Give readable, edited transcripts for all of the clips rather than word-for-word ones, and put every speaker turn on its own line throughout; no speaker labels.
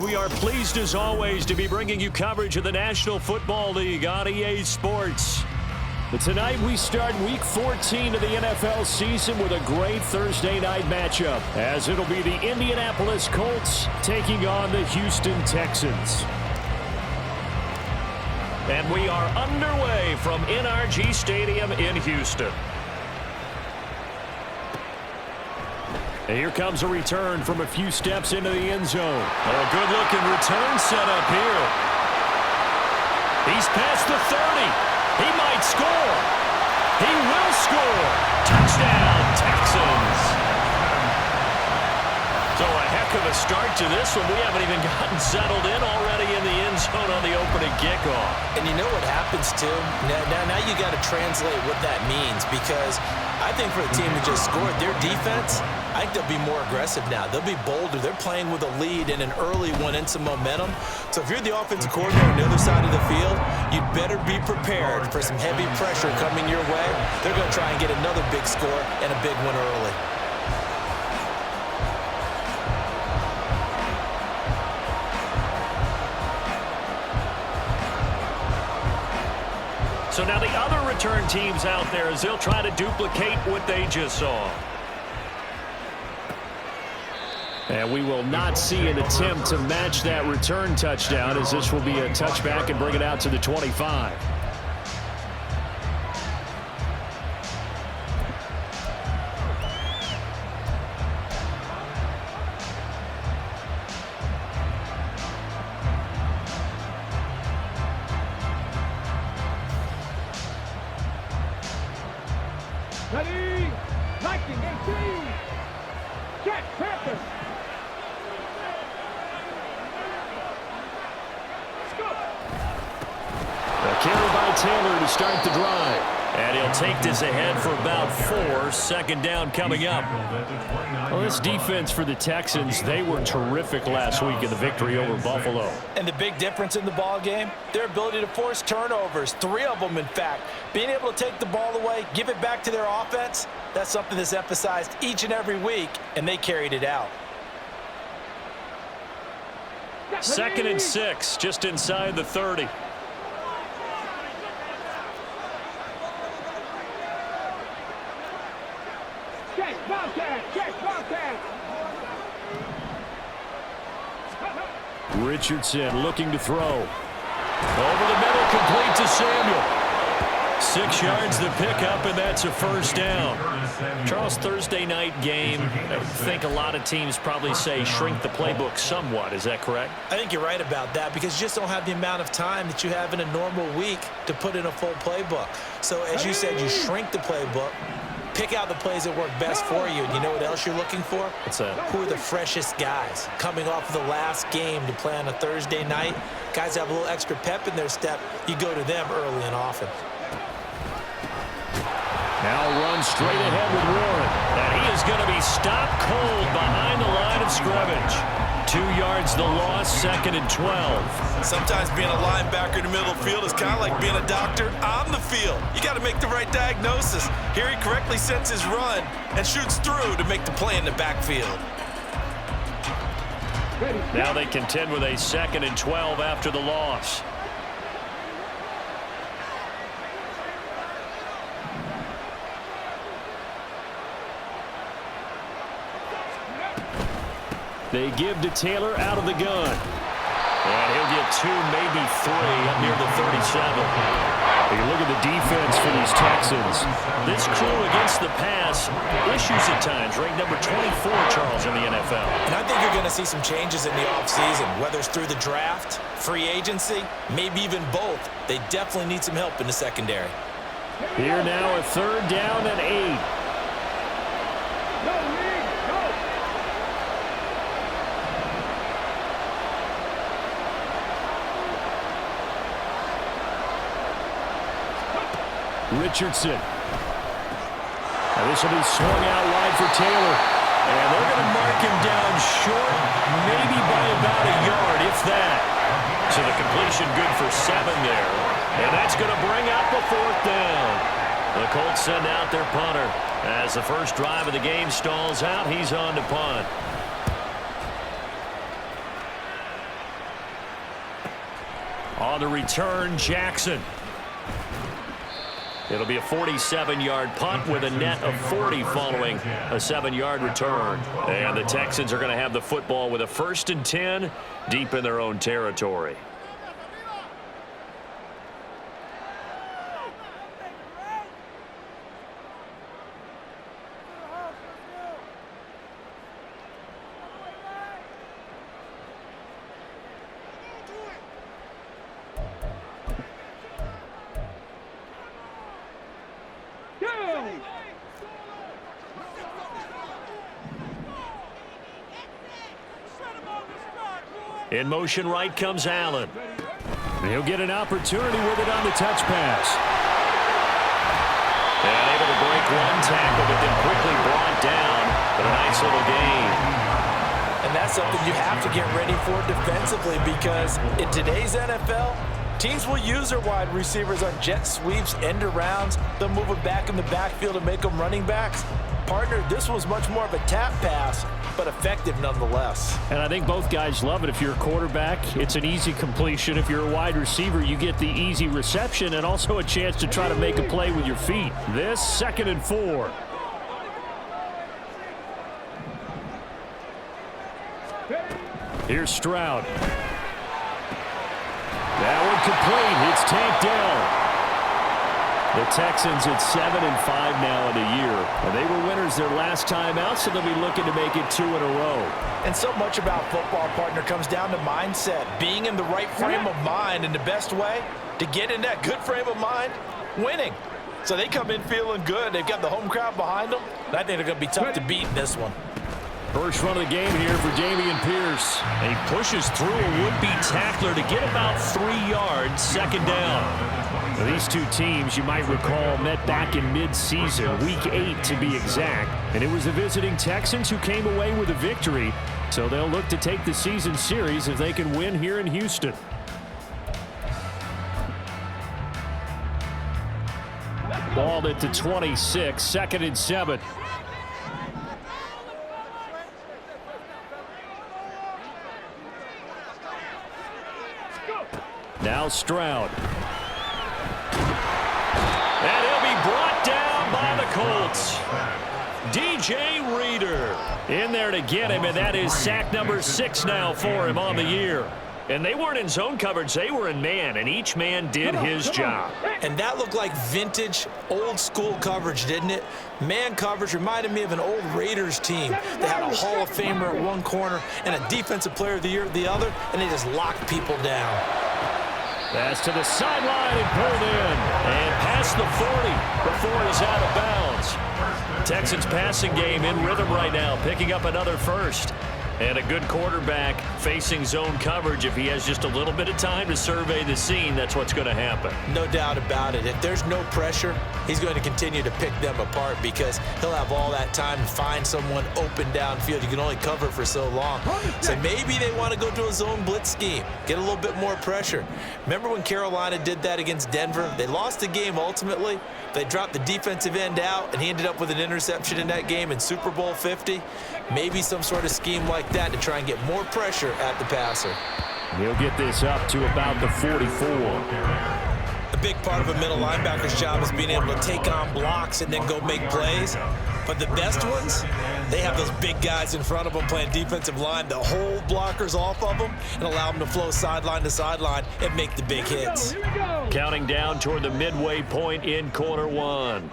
We are pleased as always to be bringing you coverage of the National Football League on EA Sports. But tonight we start Week 14 of the NFL season with a great Thursday night matchup, as it'll be the Indianapolis Colts taking on the Houston Texans. And we are underway from NRG Stadium in Houston. And here comes a return from a few steps into the end zone. Oh, good-looking return set up here. He's past the 30. He might score. He will score. Touchdown, Texans. So a heck of a start to this one. We haven't even gotten settled in already in the end zone on the opening kickoff.
And you know what happens, too? Now you got to translate what that means, because I think for the team that just scored, their defense, I think they'll be more aggressive now. They'll be bolder. They're playing with a lead and an early one and some momentum. So if you're the offensive coordinator on the other side of the field, you'd better be prepared for some heavy pressure coming your way. They're going to try and get another big score and a big one early.
So now the other return teams out there as they'll try to duplicate what they just saw. And we will not see an attempt to match that return touchdown, as this will be a touchback and bring it out to the 25.
Ready, 1918, Jack Panther.
A carry by Taylor to start the drive. And he'll take this ahead for about 4. Second down coming up. Well, this defense for the Texans, they were terrific last week in the victory over Buffalo.
And the big difference in the ball game, their ability to force turnovers, 3 of them, in fact. Being able to take the ball away, give it back to their offense, that's something that's emphasized each and every week, and they carried it out.
2nd and 6, just inside the 30. Richardson looking to throw. Over the middle, complete to Samuel. 6 yards the pickup, and that's a first down. Charles, Thursday night game, I think a lot of teams probably say shrink the playbook somewhat. Is that correct?
I think you're right about that, because you just don't have the amount of time that you have in a normal week to put in a full playbook. So as you said, you shrink the playbook. Pick out the plays that work best for you. And you know what else you're looking for?
What's that?
Who are the freshest guys coming off of the last game to play on a Thursday night? Guys have a little extra pep in their step. You go to them early and often.
Now run straight ahead with Warren. And he is going to be stopped cold behind the line of scrimmage. 2 yards the loss, 2nd and 12.
Sometimes being a linebacker in the middle of the field is kind of like being a doctor on the field. You got to make the right diagnosis. Here he correctly sets his run and shoots through to make the play in the backfield.
Now they contend with a 2nd and 12 after the loss. They give to Taylor out of the gun. And he'll get 2, maybe 3 up near the 37. You look at the defense for these Texans. This crew against the pass, issues at times, ranked number 24, Charles, in the NFL.
And I think you're going to see some changes in the offseason, whether it's through the draft, free agency, maybe even both. They definitely need some help in the secondary.
Here now, a 3rd down and 8. Richardson. Now this will be swung out wide for Taylor. And they're going to mark him down short, maybe by about a yard, if that. So the completion good for 7 there. And that's going to bring up a 4th down. The Colts send out their punter. As the first drive of the game stalls out, he's on to punt. On the return, Jackson. It'll be a 47-yard punt with a net of 40 following a 7-yard return. And the Texans are going to have the football with a 1st and 10 deep in their own territory. In motion right comes Allen. He'll get an opportunity with it on the touch pass. And able to break one tackle, but then quickly brought down. But a nice little gain.
And that's something you have to get ready for defensively, because in today's NFL, teams will use their wide receivers on jet sweeps, end arounds. They'll move them back in the backfield and make them running backs. Partner, this was much more of a tap pass, but effective nonetheless.
And I think both guys love it. If you're a quarterback, it's an easy completion. If you're a wide receiver, you get the easy reception and also a chance to try to make a play with your feet. This 2nd and 4. Here's Stroud. That one complete. It's tanked down. The Texans at 7-5 now in the year. And they were winners their last time out, so they'll be looking to make it 2 in a row.
And so much about football, partner, comes down to mindset. Being in the right frame of mind, and the best way to get in that good frame of mind, winning. So they come in feeling good. They've got the home crowd behind them. And I think they're going to be tough to beat in this one.
First run of the game here for Dameon Pierce. And he pushes through a would-be tackler to get about 3 yards, 2nd down. Now, these two teams, you might recall, met back in mid-season, Week 8 to be exact. And it was the visiting Texans who came away with a victory. So they'll look to take the season series if they can win here in Houston. Ball at the 26, 2nd and 7. Now Stroud. And he'll be brought down by the Colts. DJ Reader in there to get him, and that is sack number 6 now for him on the year. And they weren't in zone coverage, they were in man, and each man did his job.
And that looked like vintage, old-school coverage, didn't it? Man coverage reminded me of an old Raiders team that had a Hall of Famer at one corner and a Defensive Player of the Year at the other, and they just locked people down.
Pass to the sideline and pulled in. And past the 40 before he's out of bounds. Texans passing game in rhythm right now, picking up another first. And a good quarterback facing zone coverage. If he has just a little bit of time to survey the scene, that's what's going to happen.
No doubt about it. If there's no pressure, he's going to continue to pick them apart because he'll have all that time to find someone open downfield. You can only cover for so long. So maybe they want to go to a zone blitz scheme, get a little bit more pressure. Remember when Carolina did that against Denver? They lost the game ultimately. They dropped the defensive end out, and he ended up with an interception in that game in Super Bowl 50. Maybe some sort of scheme like that to try and get more pressure at the passer.
He'll get this up to about the 44.
A big part of a middle linebacker's job is being able to take on blocks and then go make plays. But the best ones, they have those big guys in front of them playing defensive line that hold blockers off of them and allow them to flow sideline to sideline and make the big hits.
Counting down toward the midway point in quarter one.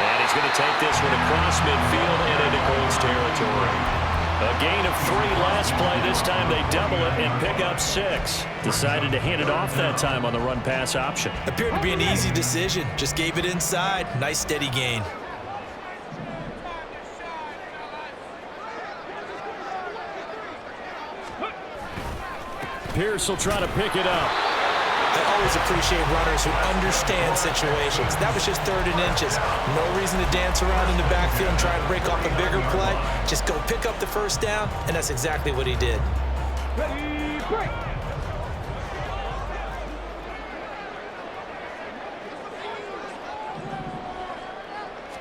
And he's going to take this one across midfield and into Colts territory. A gain of 3 last play. This time they double it and pick up 6. Decided to hand it off that time on the run-pass option.
Appeared to be an easy decision. Just gave it inside. Nice steady gain.
Pierce will try to pick it up.
I always appreciate runners who understand situations. That was just 3rd and inches. No reason to dance around in the backfield and try and break off a bigger play. Just go pick up the first down, and that's exactly what he did.
Ready, break.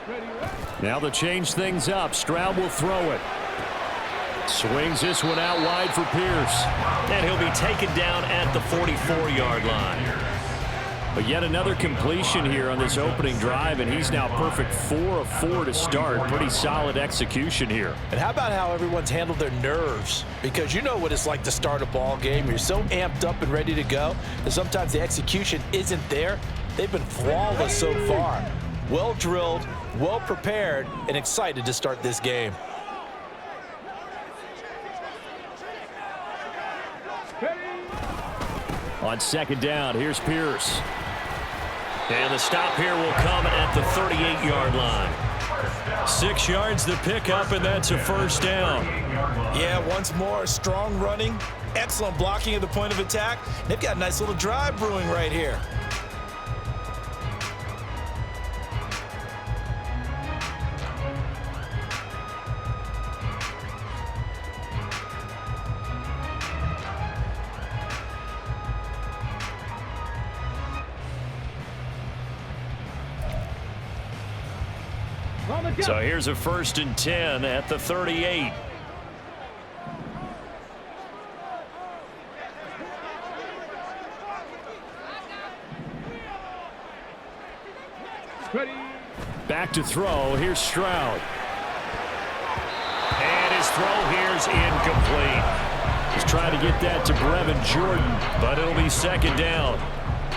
Ready, ready.
Now they'll change things up. Stroud will throw it. Swings this one out wide for Pierce. And he'll be taken down at the 44-yard line. But yet another completion here on this opening drive, and he's now perfect 4 of 4 to start. Pretty solid execution here.
And how about how everyone's handled their nerves? Because you know what it's like to start a ball game. You're so amped up and ready to go, and sometimes the execution isn't there. They've been flawless so far. Well drilled, well prepared, and excited to start this game.
On second down, here's Pierce. And the stop here will come at the 38-yard line. 6 yards the pickup, and that's a first down.
Yeah, once more, strong running, excellent blocking at the point of attack. They've got a nice little drive brewing right here.
So here's a 1st and 10 at the 38.
Ready.
Back to throw. Here's Stroud. And his throw here's incomplete. Just trying to get that to Brevin Jordan, but it'll be second down.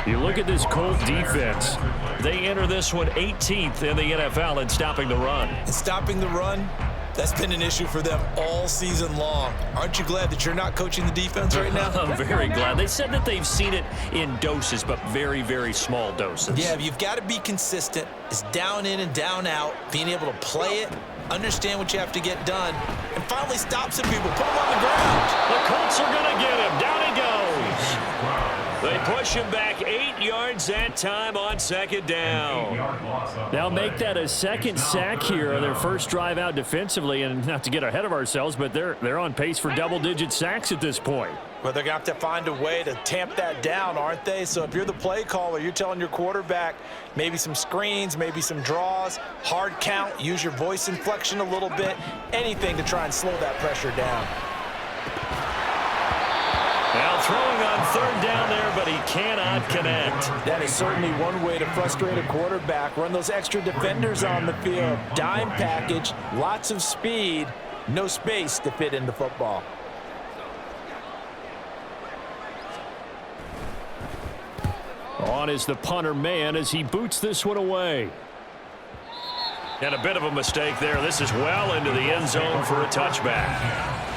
You look at this Colt defense. They enter this one 18th in the NFL in stopping the run.
And stopping the run, that's been an issue for them all season long. Aren't you glad that you're not coaching the defense right now?
I'm very glad. They said that they've seen it in doses, but very, very small doses.
Yeah, you've got to be consistent. It's down in and down out, being able to play it, understand what you have to get done, and finally stop some people, put them on the ground.
The Colts are going to get him. Down he goes. They push him back 8 yards that time on second down. Now make that a second sack here on their first drive out defensively, and not to get ahead of ourselves, but they're on pace for double-digit sacks at this point.
Well, they're going to have to find a way to tamp that down, aren't they? So if you're the play caller, you're telling your quarterback maybe some screens, maybe some draws, hard count, use your voice inflection a little bit, anything to try and slow that pressure down.
Now throwing on third down there, but he cannot connect.
That is certainly one way to frustrate a quarterback. Run those extra defenders on the field. Dime package, lots of speed, no space to fit into football.
On is the punter man as he boots this one away. And a bit of a mistake there. This is well into the end zone for a touchback.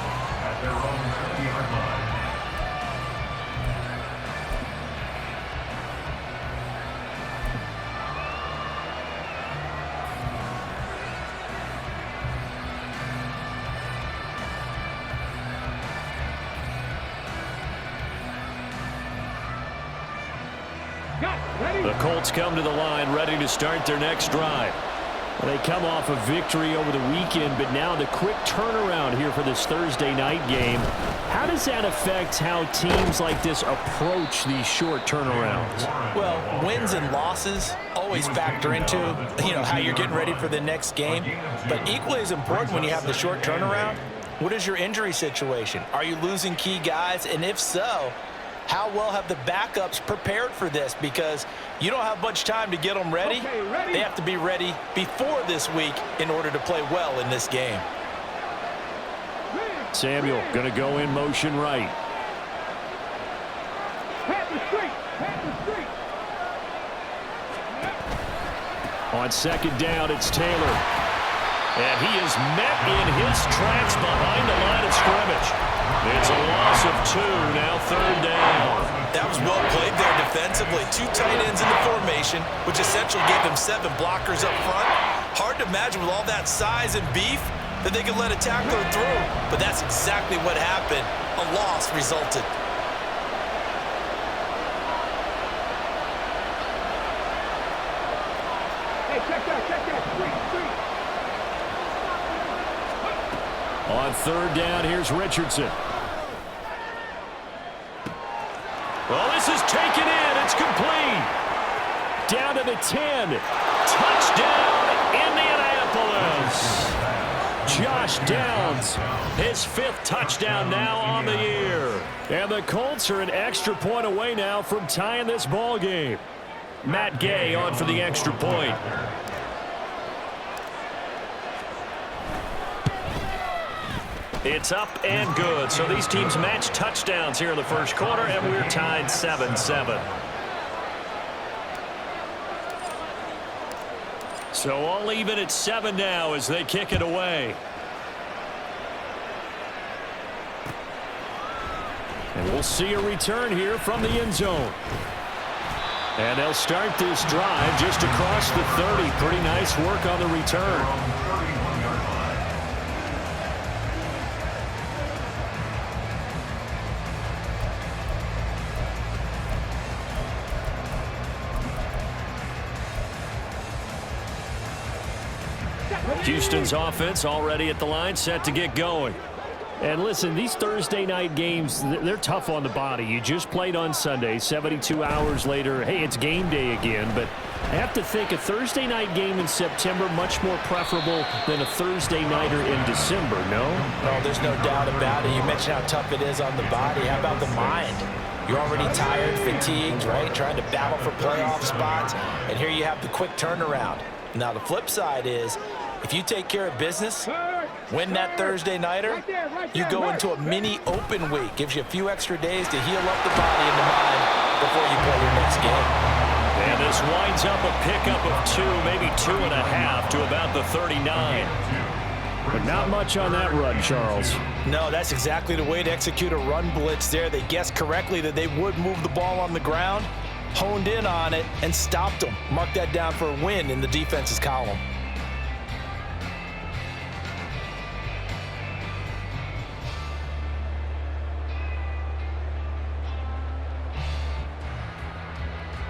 The Colts come to the line ready to start their next drive. They come off a victory over the weekend, but now the quick turnaround here for this Thursday night game. How does that affect how teams like this approach these short turnarounds?
Well, wins and losses always factor into, how you're getting ready for the next game. But equally as important when you have the short turnaround, what is your injury situation? Are you losing key guys? And if so, how well have the backups prepared for this? Because you don't have much time to get them ready. They have to be ready before this week in order to play well in this game.
Samuel going to go in motion right. On second down, it's Taylor. And he is met in his tracks behind the line of scrimmage. It's a loss of 2, now third down.
That was well played there defensively. 2 tight ends in the formation, which essentially gave them 7 blockers up front. Hard to imagine with all that size and beef that they could let a tackler through. But that's exactly what happened. A loss resulted.
Hey, check that. Street.
On third down, here's Richardson. Well, this is taken in. It's complete. Down to the 10. Touchdown, Indianapolis. pass. Josh Downs, his 5th touchdown now on the year. And the Colts are an extra point away now from tying this ball game. Matt Gay on for the extra point. It's up and good. So these teams match touchdowns here in the first quarter, and we're tied 7-7. So all even at 7 now as they kick it away. And we'll see a return here from the end zone. And they'll start this drive just across the 30. Pretty nice work on the return. Houston's offense already at the line, set to get going. And listen, these Thursday night games, they're tough on the body. You just played on Sunday, 72 hours later, hey, it's game day again. But I have to think a Thursday night game in September much more preferable than a Thursday nighter in December, no?
No, there's no doubt about it. You mentioned how tough it is on the body. How about the mind? You're already tired, fatigued, right? Trying to battle for playoff spots. And here you have the quick turnaround. Now, the flip side is, if you take care of business, win that Thursday nighter, you go into a mini open week. Gives you a few extra days to heal up the body and the mind before you play your next game.
And this winds up a pickup of 2, maybe 2.5 to about the 39. But not much on that run, Charles.
No, that's exactly the way to execute a run blitz there. They guessed correctly that they would move the ball on the ground, honed in on it, and stopped them. Mark that down for a win in the defense's column.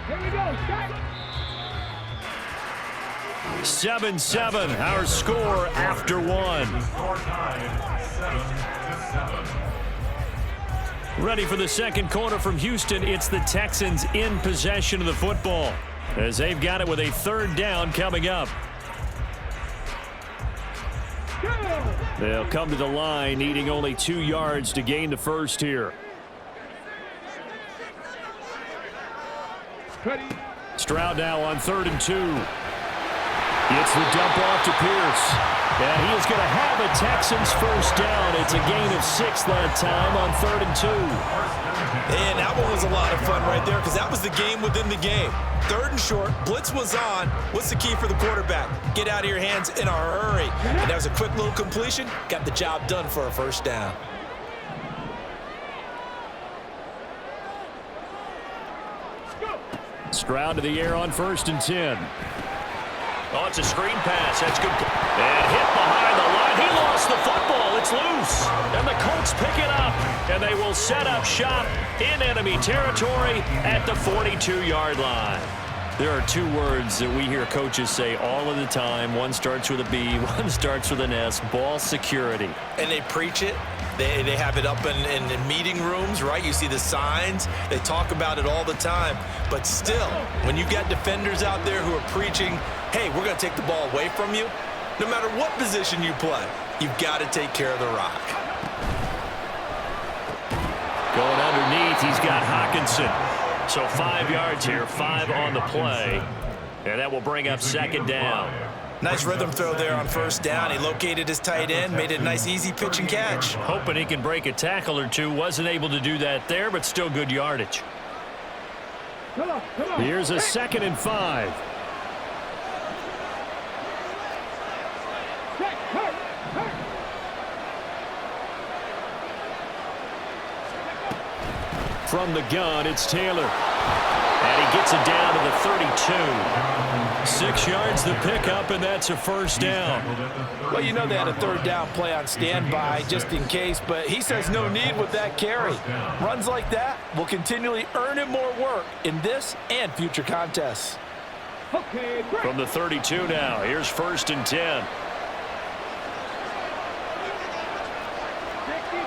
Here we go, start.
7-7, our score after 1. Ready for the second quarter from Houston. It's the Texans in possession of the football as they've got it with a 3rd down coming up. They'll come to the line needing only 2 yards to gain the first here. Stroud now on 3rd and 2. Gets the dump off to Pierce. And he is going to have a Texans first down. It's a gain of 6 that time on 3rd and 2.
And that one was a lot of fun right there because that was the game within the game. 3rd and short, blitz was on. What's the key for the quarterback? Get out of your hands in a hurry. And that was a quick little completion. Got the job done for a first down.
Stroud to the air on 1st and 10. Oh, it's a screen pass. That's good. And hit behind the line. He lost the football. It's loose. And the Colts pick it up. And they will set up shop in enemy territory at the 42-yard line. There are 2 words that we hear coaches say all of the time. One starts with a B, one starts with an S. Ball security.
And they preach it. They have it up in meeting rooms, right? You see the signs. They talk about it all the time. But still, when you got defenders out there who are preaching, hey, we're going to take the ball away from you, no matter what position you play, you've got to take care of the rock.
Going underneath, he's got Hawkinson. So 5 yards here, 5 on the play. And that will bring up 2nd down.
Nice rhythm throw there on 1st down. He located his tight end, made it a nice easy pitch and catch.
Hoping he can break a tackle or 2. Wasn't able to do that there, but still good yardage.
Come on.
Here's a 2nd and 5. From the gun, it's Taylor. And he gets it down to the 32. 6 yards the pickup, and that's a first down.
Well, you know they had a 3rd down play on standby just in case, but he says no need with that carry. Runs like that will continually earn him more work in this and future contests.
Okay, great.
From the 32 now, here's 1st and 10.
60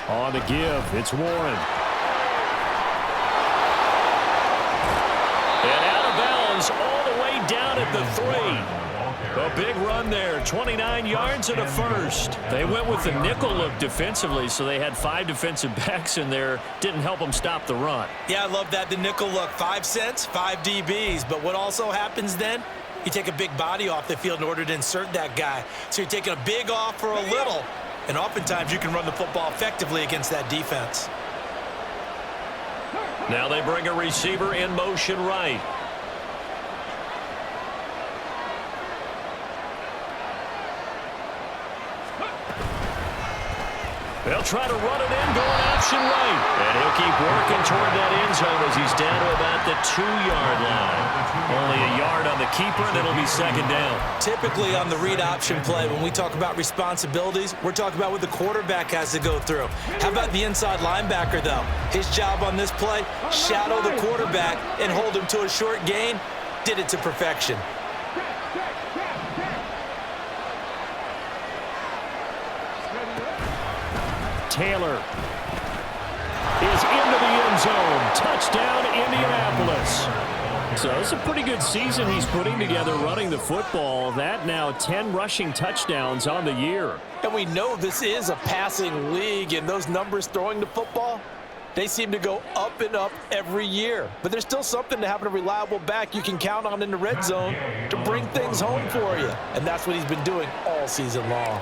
On the give, it's Warren. is all the way down at the 3. A big run there, 29 yards and a first. They went with the nickel look defensively, so they had 5 defensive backs in there. Didn't help them stop the run.
Yeah, I love that, the nickel look. 5 cents, 5 DBs. But what also happens then? You take a big body off the field in order to insert that guy. So you're taking a big off for a little. And oftentimes you can run the football effectively against that defense.
Now they bring a receiver in motion right. They'll try to run it in, going option right. And he'll keep working toward that end zone as he's down to about the 2-yard line. Only a yard on the keeper, and it'll be second down.
Typically on the read option play, when we talk about responsibilities, we're talking about what the quarterback has to go through. How about the inside linebacker, though? His job on this play, shadow the quarterback and hold him to a short gain. Did it to perfection.
Taylor is into the end zone. Touchdown, Indianapolis. So it's a pretty good season he's putting together running the football. That now 10 rushing touchdowns on the year.
And we know this is a passing league, and those numbers throwing the football, they seem to go up and up every year. But there's still something to having a reliable back you can count on in the red zone to bring things home for you. And that's what he's been doing all season long.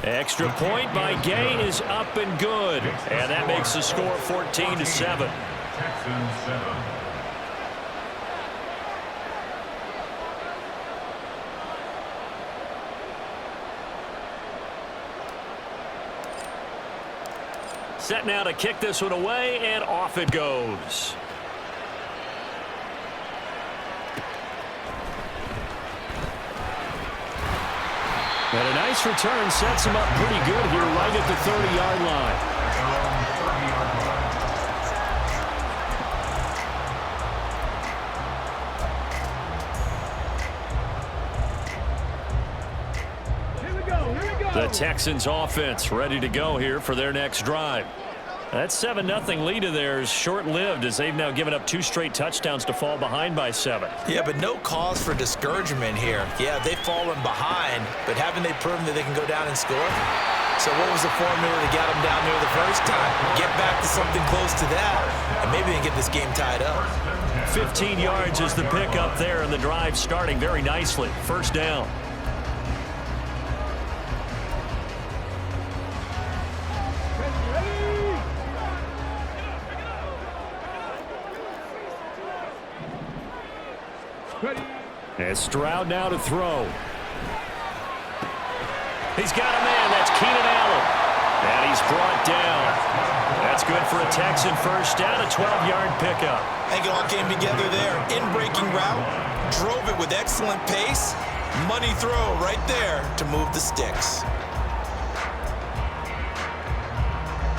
Extra point by Gay is up and good. And that makes the score 14-7.
Texans 7.
Set now to kick this one away, and off it goes. And a nice return sets him up pretty good here right at the 30-yard line.
Here we go.
The Texans offense ready to go here for their next drive. That 7-0 lead of theirs short-lived as they've now given up 2 straight touchdowns to fall behind by 7.
Yeah, but no cause for discouragement here. Yeah, they've fallen behind, but haven't they proven that they can go down and score? So what was the formula to get them down there the first time? Get back to something close to that, and maybe they can get this game tied up.
15 yards is the pickup there, and the drive starting very nicely. First down. And Stroud now to throw. He's got a man. That's Keenan Allen. And he's brought down. That's good for a Texan first down, a 12-yard pickup.
I think it all came together there. In-breaking route, drove it with excellent pace. Money throw right there to move the sticks.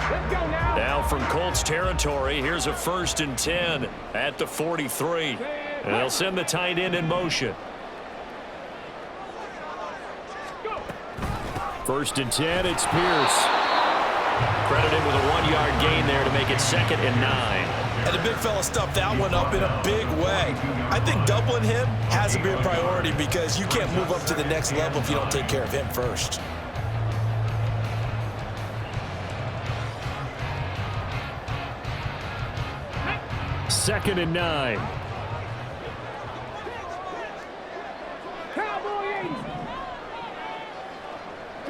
Let's go now.
Now from Colts territory, here's a 1st and 10 at the 43. And they'll send the tight end in motion. 1st and 10, it's Pierce. Credited with a 1-yard gain there to make it 2nd and 9.
And the big fella stuffed that one up in a big way. I think doubling him has to be a priority because you can't move up to the next level if you don't take care of him first.
Second and 9.
Cowboys.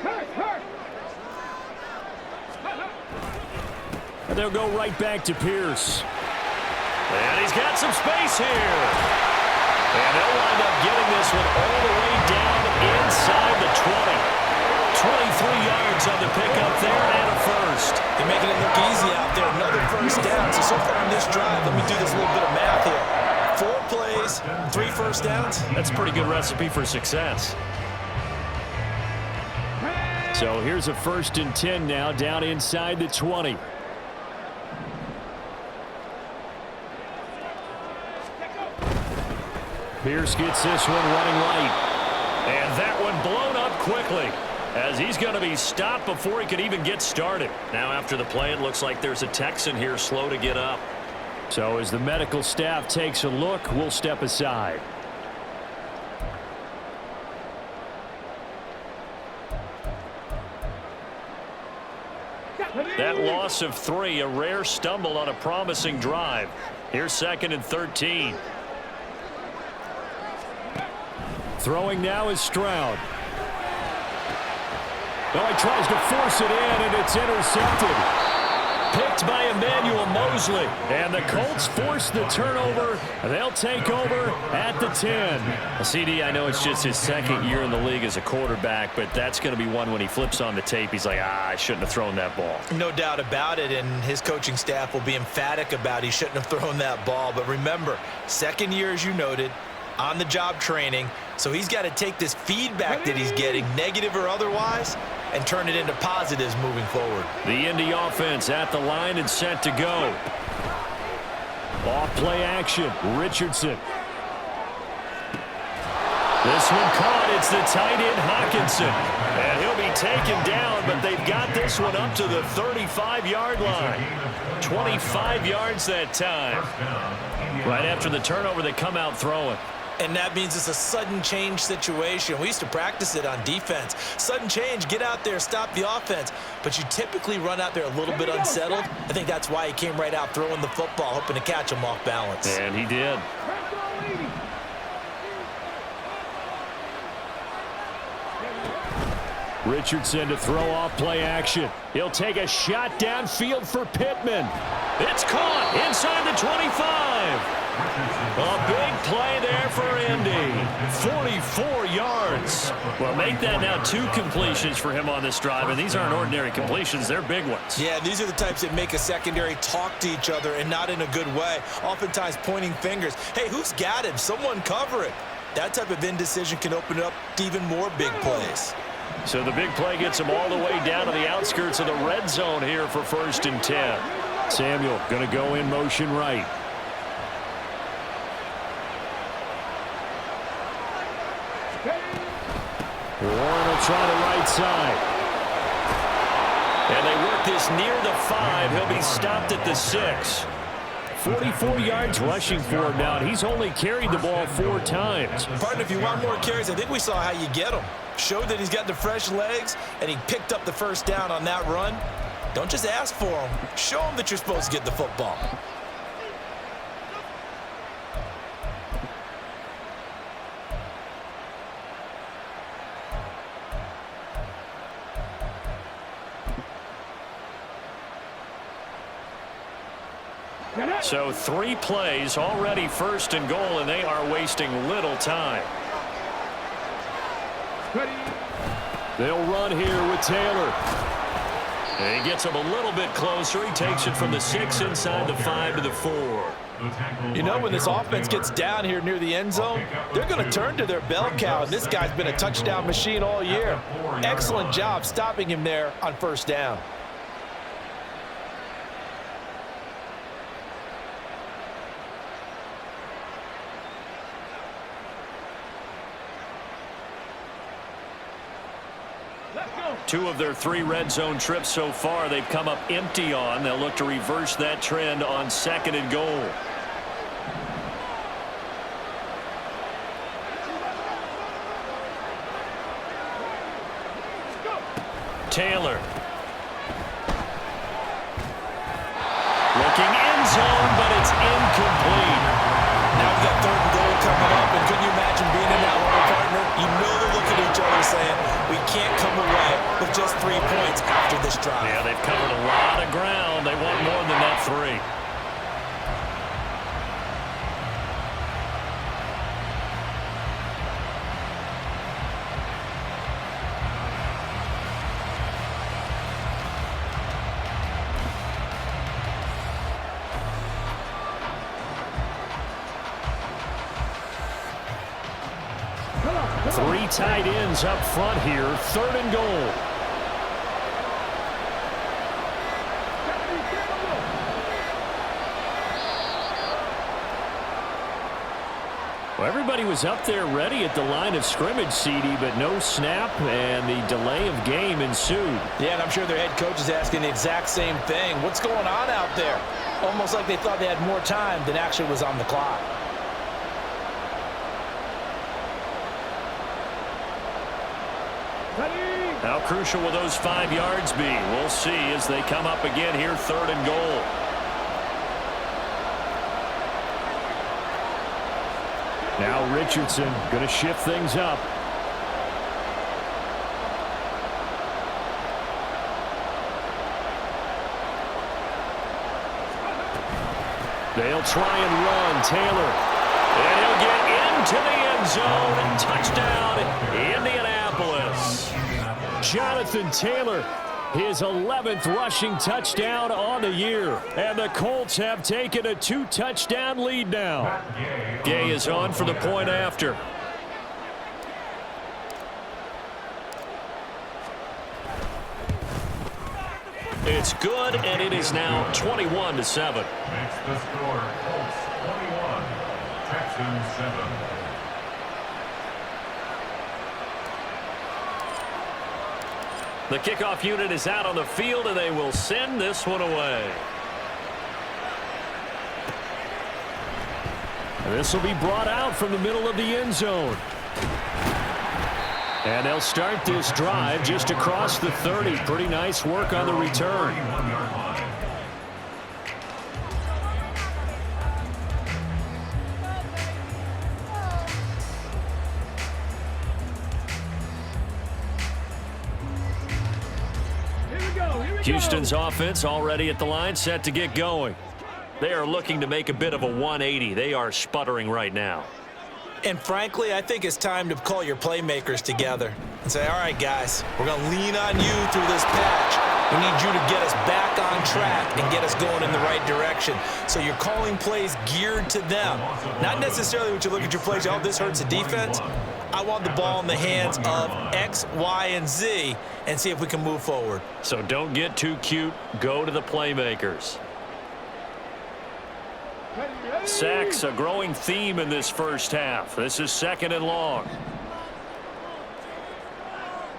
Hurt.
And they'll go right back to Pierce. And he's got some space here. And they'll wind up getting this one all the way down inside the 20. 23 yards on the pickup there and a first.
They're making it look easy out there. Another first down. So far on this drive, let me do this little bit of math here. 4 plays, 3 first downs.
That's a pretty good recipe for success. So here's a 1st and 10 now down inside the 20. Pierce gets this one running right. And that one blown up quickly as he's going to be stopped before he could even get started. Now after the play, it looks like there's a Texan here slow to get up. So as the medical staff takes a look, we'll step aside. That loss of 3, a rare stumble on a promising drive. Here's 2nd and 13. Throwing now is Stroud. Oh, he tries to force it in, and it's intercepted. Picked by Emmanuel Mosley. And the Colts force the turnover. They'll take over at the 10.
Well, CD, I know it's just his 2nd year in the league as a quarterback, but that's going to be one when he flips on the tape. He's like, I shouldn't have thrown that ball.
No doubt about it, and his coaching staff will be emphatic about he shouldn't have thrown that ball. But remember, 2nd year, as you noted, on-the-job training, so he's got to take this feedback that he's getting, negative or otherwise, and turn it into positives moving forward.
The Indy offense at the line and set to go. Off play action, Richardson. This one caught. It's the tight end, Hawkinson. And he'll be taken down, but they've got this one up to the 35-yard line. 25 yards that time. Right after the turnover, they come out throwing.
And that means it's a sudden change situation. We used to practice it on defense. Sudden change, get out there, stop the offense. But you typically run out there a little bit unsettled. I think that's why he came right out throwing the football, hoping to catch him off balance.
And he did. Richardson to throw off play action. He'll take a shot downfield for Pittman. It's caught inside the 25. A big play there for Indy. 44 yards.
Well, make that now 2 completions for him on this drive, and these aren't ordinary completions. They're big ones.
Yeah, these are the types that make a secondary talk to each other and not in a good way. Oftentimes pointing fingers. Hey, who's got him? Someone cover it. That type of indecision can open up to even more big plays.
So the big play gets him all the way down to the outskirts of the red zone here for 1st and 10. Samuel going to go in motion right. Warren will try the right side. And they work this near the 5. He'll be stopped at the 6. 44 yards rushing for him now, and he's only carried the ball 4 times.
Partner, if you want more carries, I think we saw how you get him. Showed that he's got the fresh legs, and he picked up the 1st down on that run. Don't just ask for him. Show him that you're supposed to get the football.
So 3 plays, already 1st and goal, and they are wasting little time. They'll run here with Taylor. And he gets him a little bit closer. He takes it from the 6 inside the 5 to the 4.
You know, when this offense gets down here near the end zone, they're going to turn to their bell cow, and this guy's been a touchdown machine all year. Excellent job stopping him there on 1st down.
Two of their 3 red zone trips so far, they've come up empty on. They'll look to reverse that trend on 2nd and goal. Taylor. Looking end zone, but it's incomplete.
Now we've got 3rd and goal coming up, and can you imagine being in that hole, partner? You know they're looking at each other saying, we can't come away with just 3 points after this drive.
Yeah, they've covered a lot of ground. They want more than that 3. Three tight ends up front here, 3rd and goal. Well, everybody was up there ready at the line of scrimmage, CD, but no snap, and the delay of game ensued.
Yeah, and I'm sure their head coach is asking the exact same thing. What's going on out there? Almost like they thought they had more time than actually was on the clock.
How crucial will those 5 yards be? We'll see as they come up again here, 3rd and goal. Now Richardson going to shift things up. They'll try and run. Taylor. And he'll get into the end zone. And touchdown, Indianapolis. Jonathan Taylor, his 11th rushing touchdown on the year. And the Colts have taken a 2-touchdown lead now. Gay is on for the point after. It's good, and it is now 21-7.
Makes the score Colts 21, Texans 7.
The kickoff unit is out on the field, and they will send this one away. And this will be brought out from the middle of the end zone. And they'll start this drive just across the 30. Pretty nice work on the return. Houston's offense already at the line, set to get going. They are looking to make a bit of a 180. They are sputtering right now.
And frankly, I think it's time to call your playmakers together and say, all right, guys, we're going to lean on you through this patch. We need you to get us back on track and get us going in the right direction. So you're calling plays geared to them. Not necessarily when you look at your plays, oh, this hurts the defense. I want the ball in the hands of X, Y, and Z and see if we can move forward.
So don't get too cute. Go to the playmakers. Sacks, a growing theme in this first half. This is 2nd and long.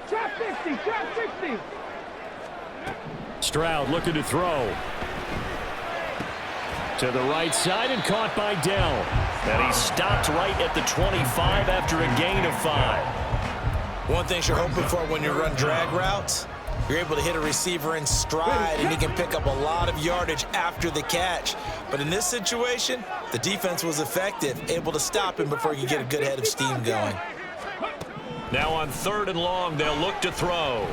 Trap 60, trap 60.
Stroud looking to throw. To the right side and caught by Dell. And he stopped right at the 25 after a gain of 5.
One thing you're hoping for when you run drag routes, you're able to hit a receiver in stride and he can pick up a lot of yardage after the catch. But in this situation, the defense was effective, able to stop him before you get a good head of steam going.
Now on 3rd and long, they'll look to throw.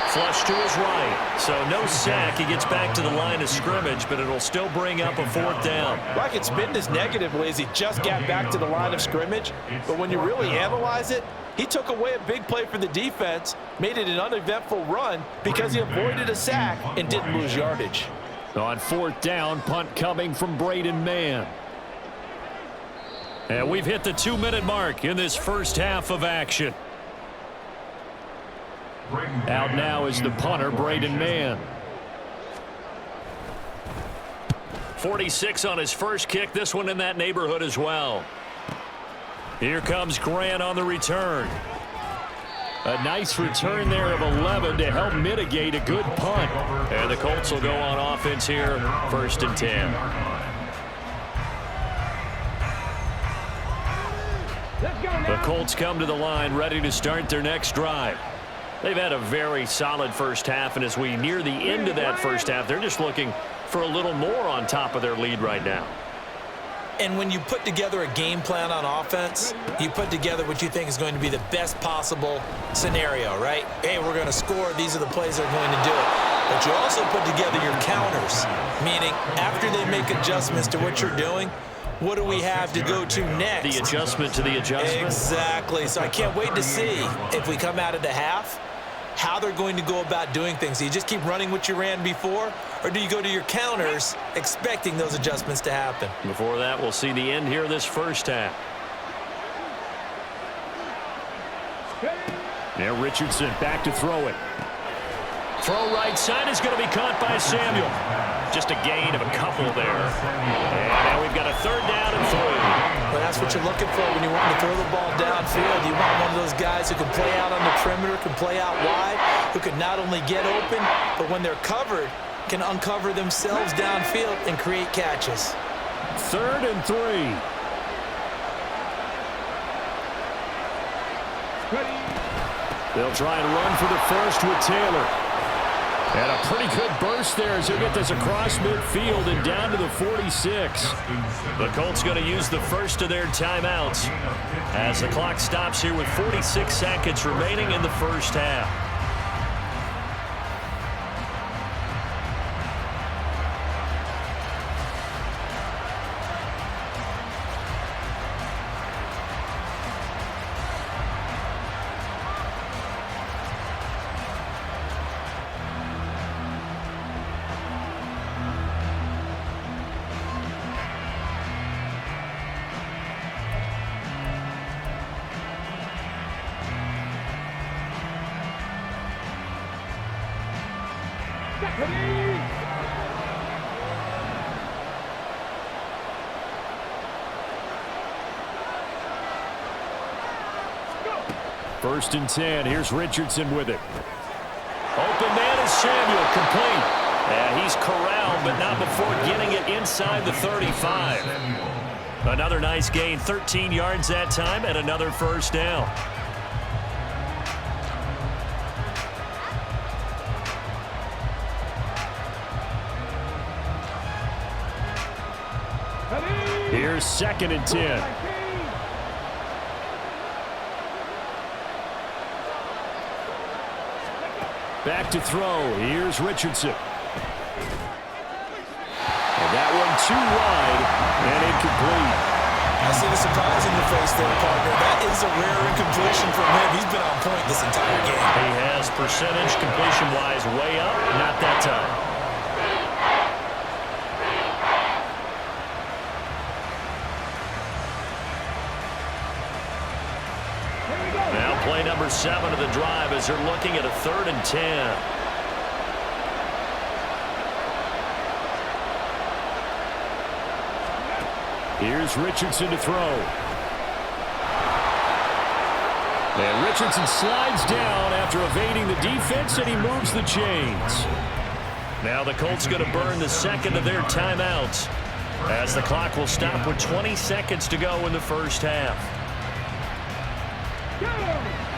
Flush to his right. So no sack. He gets back to the line of scrimmage, but it'll still bring up a 4th down.
Well, I can spin this negatively as he just got back to the line of scrimmage. But when you really analyze it, he took away a big play for the defense, made it an uneventful run because he avoided a sack and didn't lose yardage.
On 4th down, punt coming from Braden Mann. And we've hit the 2-minute mark in this first half of action. Out now is the punter, Braden Mann. 46 on his first kick. This one in that neighborhood as well. Here comes Grant on the return. A nice return there of 11 to help mitigate a good punt. And the Colts will go on offense here, 1st and 10. The Colts come to the line ready to start their next drive. They've had a very solid first half, and as we near the end of that first half, they're just looking for a little more on top of their lead right now.
And when you put together a game plan on offense, you put together what you think is going to be the best possible scenario, right? Hey, we're going to score. These are the plays that are going to do it. But you also put together your counters, meaning after they make adjustments to what you're doing, what do we have to go to next?
The adjustment to the adjustment.
Exactly. So I can't wait to see if we come out of the half, how they're going to go about doing things. Do you just keep running what you ran before, or do you go to your counters expecting those adjustments to happen?
Before that, we'll see the end here of this first half. Now Richardson back to throw it. Throw right side is going to be caught by Samuel. Just a gain of a couple there. And now we've got a 3rd down and 3.
That's what you're looking for when you want to throw the ball downfield. You want one of those guys who can play out on the perimeter, can play out wide, who can not only get open, but when they're covered, can uncover themselves downfield and create catches.
3rd and 3. They'll try and run for the first with Taylor. And a pretty good burst there as he'll get this across midfield and down to the 46.
The Colts going to use the first of their timeouts as the clock stops here with 46 seconds remaining in the first half.
First and 10. Here's Richardson with it. Open man is Samuel, complete. And he's corralled, but not before getting it inside the 35. Another nice gain, 13 yards that time, and another first down. Here's 2nd and 10. Back to throw. Here's Richardson. And that one too wide and incomplete.
I see the surprise in your face there, partner. That is a rare incompletion from him. He's been on point this entire game.
He has percentage completion-wise way up, not that time. Play number 7 of the drive as they're looking at a 3rd and 10.
Here's Richardson to throw. And Richardson slides down after evading the defense, and he moves the chains.
Now the Colts going to burn the 2nd of their timeouts as the clock will stop with 20 seconds to go in the first half.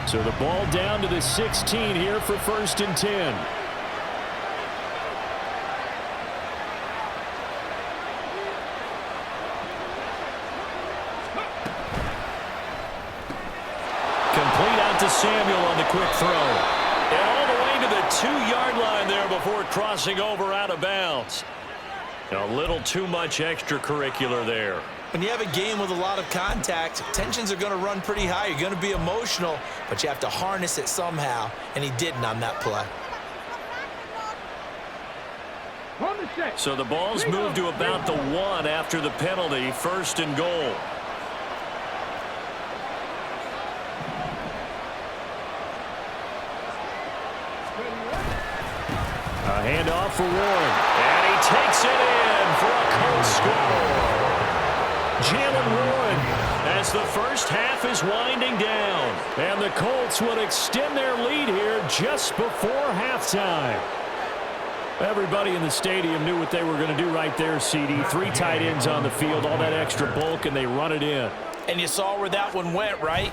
So the ball down to the 16 here for 1st and 10.
Complete out to Samuel on the quick throw. And all the way to the 2-yard line there before crossing over out of bounds. A little too much extracurricular there.
When you have a game with a lot of contact, tensions are going to run pretty high. You're going to be emotional, but you have to harness it somehow, and he didn't on that play.
So the ball's moved to about the 1 after the penalty, 1st and goal.
A handoff for Warren. And he takes it in for a Colts score. Jalen Warren as the first half is winding down. And the Colts would extend their lead here just before halftime. Everybody in the stadium knew what they were going to do right there, CD. 3 tight ends on the field, all that extra bulk, and they run it in.
And you saw where that one went, right?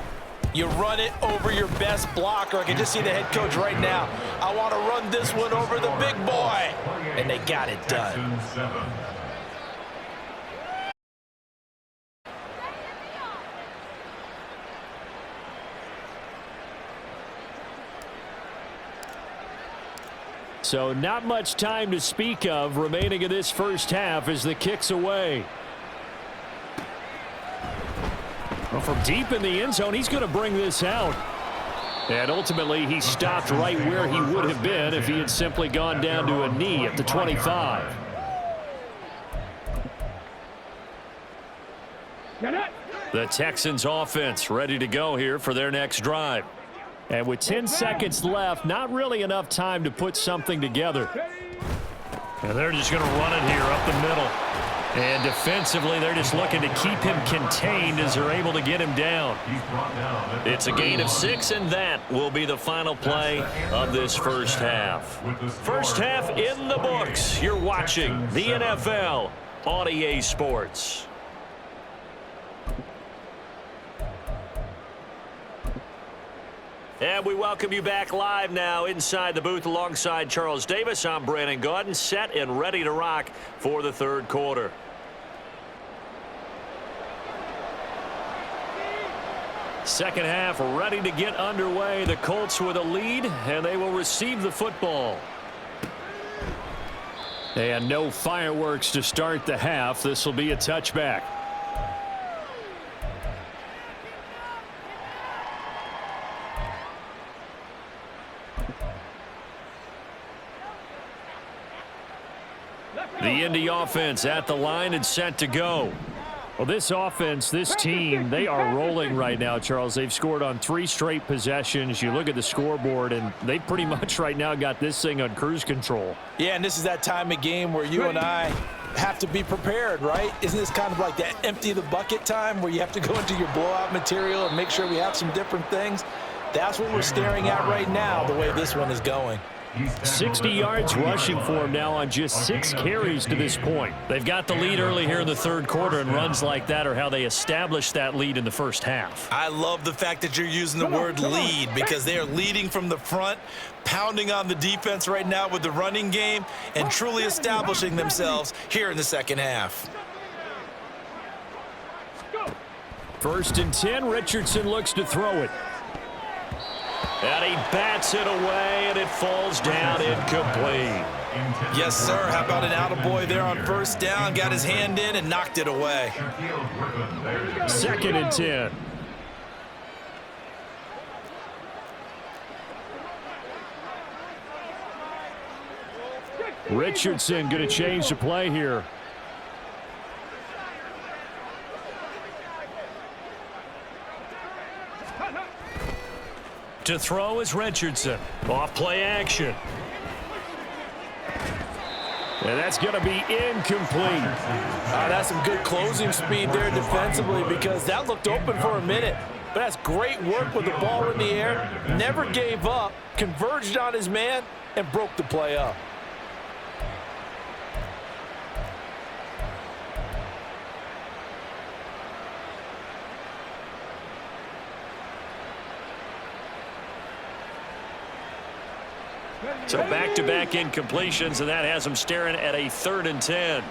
You run it over your best blocker. I can just see the head coach right now. I want to run this one over the big boy. And they got it done.
So not much time to speak of remaining in this first half as the kick's away. Well, from deep in the end zone, he's going to bring this out. And ultimately, he stopped right where he would have been if he had simply gone down to a knee at the 25. The Texans offense ready to go here for their next drive. And with 10 seconds left, not really enough time to put something together.
And they're just going to run it here up the middle. And defensively, they're just looking to keep him contained as they're able to get him down. It's a gain of 6, and that will be the final play of this first half. First half in the books. You're watching the NFL on EA Sports. And we welcome you back live now inside the booth alongside Charles Davis. I'm Brandon Gaudin, set and ready to rock for the third quarter. Second half ready to get underway. The Colts with a lead, and they will receive the football. And no fireworks to start the half. This will be a touchback. The Indy offense at the line and set to go. Well, this offense, this team, they are rolling right now, Charles. They've scored on 3 straight possessions. You look at the scoreboard, and they pretty much right now got this thing on cruise control.
Yeah, and this is that time of game where you and I have to be prepared, right? Isn't this kind of like that empty the bucket time where you have to go into your blowout material and make sure we have some different things? That's what we're staring at right now, the way this one is going.
60 yards rushing for him now on just 6 carries to this point. They've got the lead early here in the third quarter, and runs like that are how they established that lead in the first half.
I love the fact that you're using the word lead because they are leading from the front, pounding on the defense right now with the running game, and truly establishing themselves here in the second half.
First and 10, Richardson looks to throw it. And he bats it away, and it falls down incomplete.
Yes, sir. How about an attaboy there on first down? Got his hand in and knocked it away.
Second and 10. Richardson going to change the play here. To throw is Richardson. Off play action. And that's going to be incomplete.
That's some good closing speed there defensively because that looked open for a minute. But that's great work with the ball in the air. Never gave up, converged on his man, and broke the play up.
So back-to-back incompletions, and that has them staring at a 3rd and 10.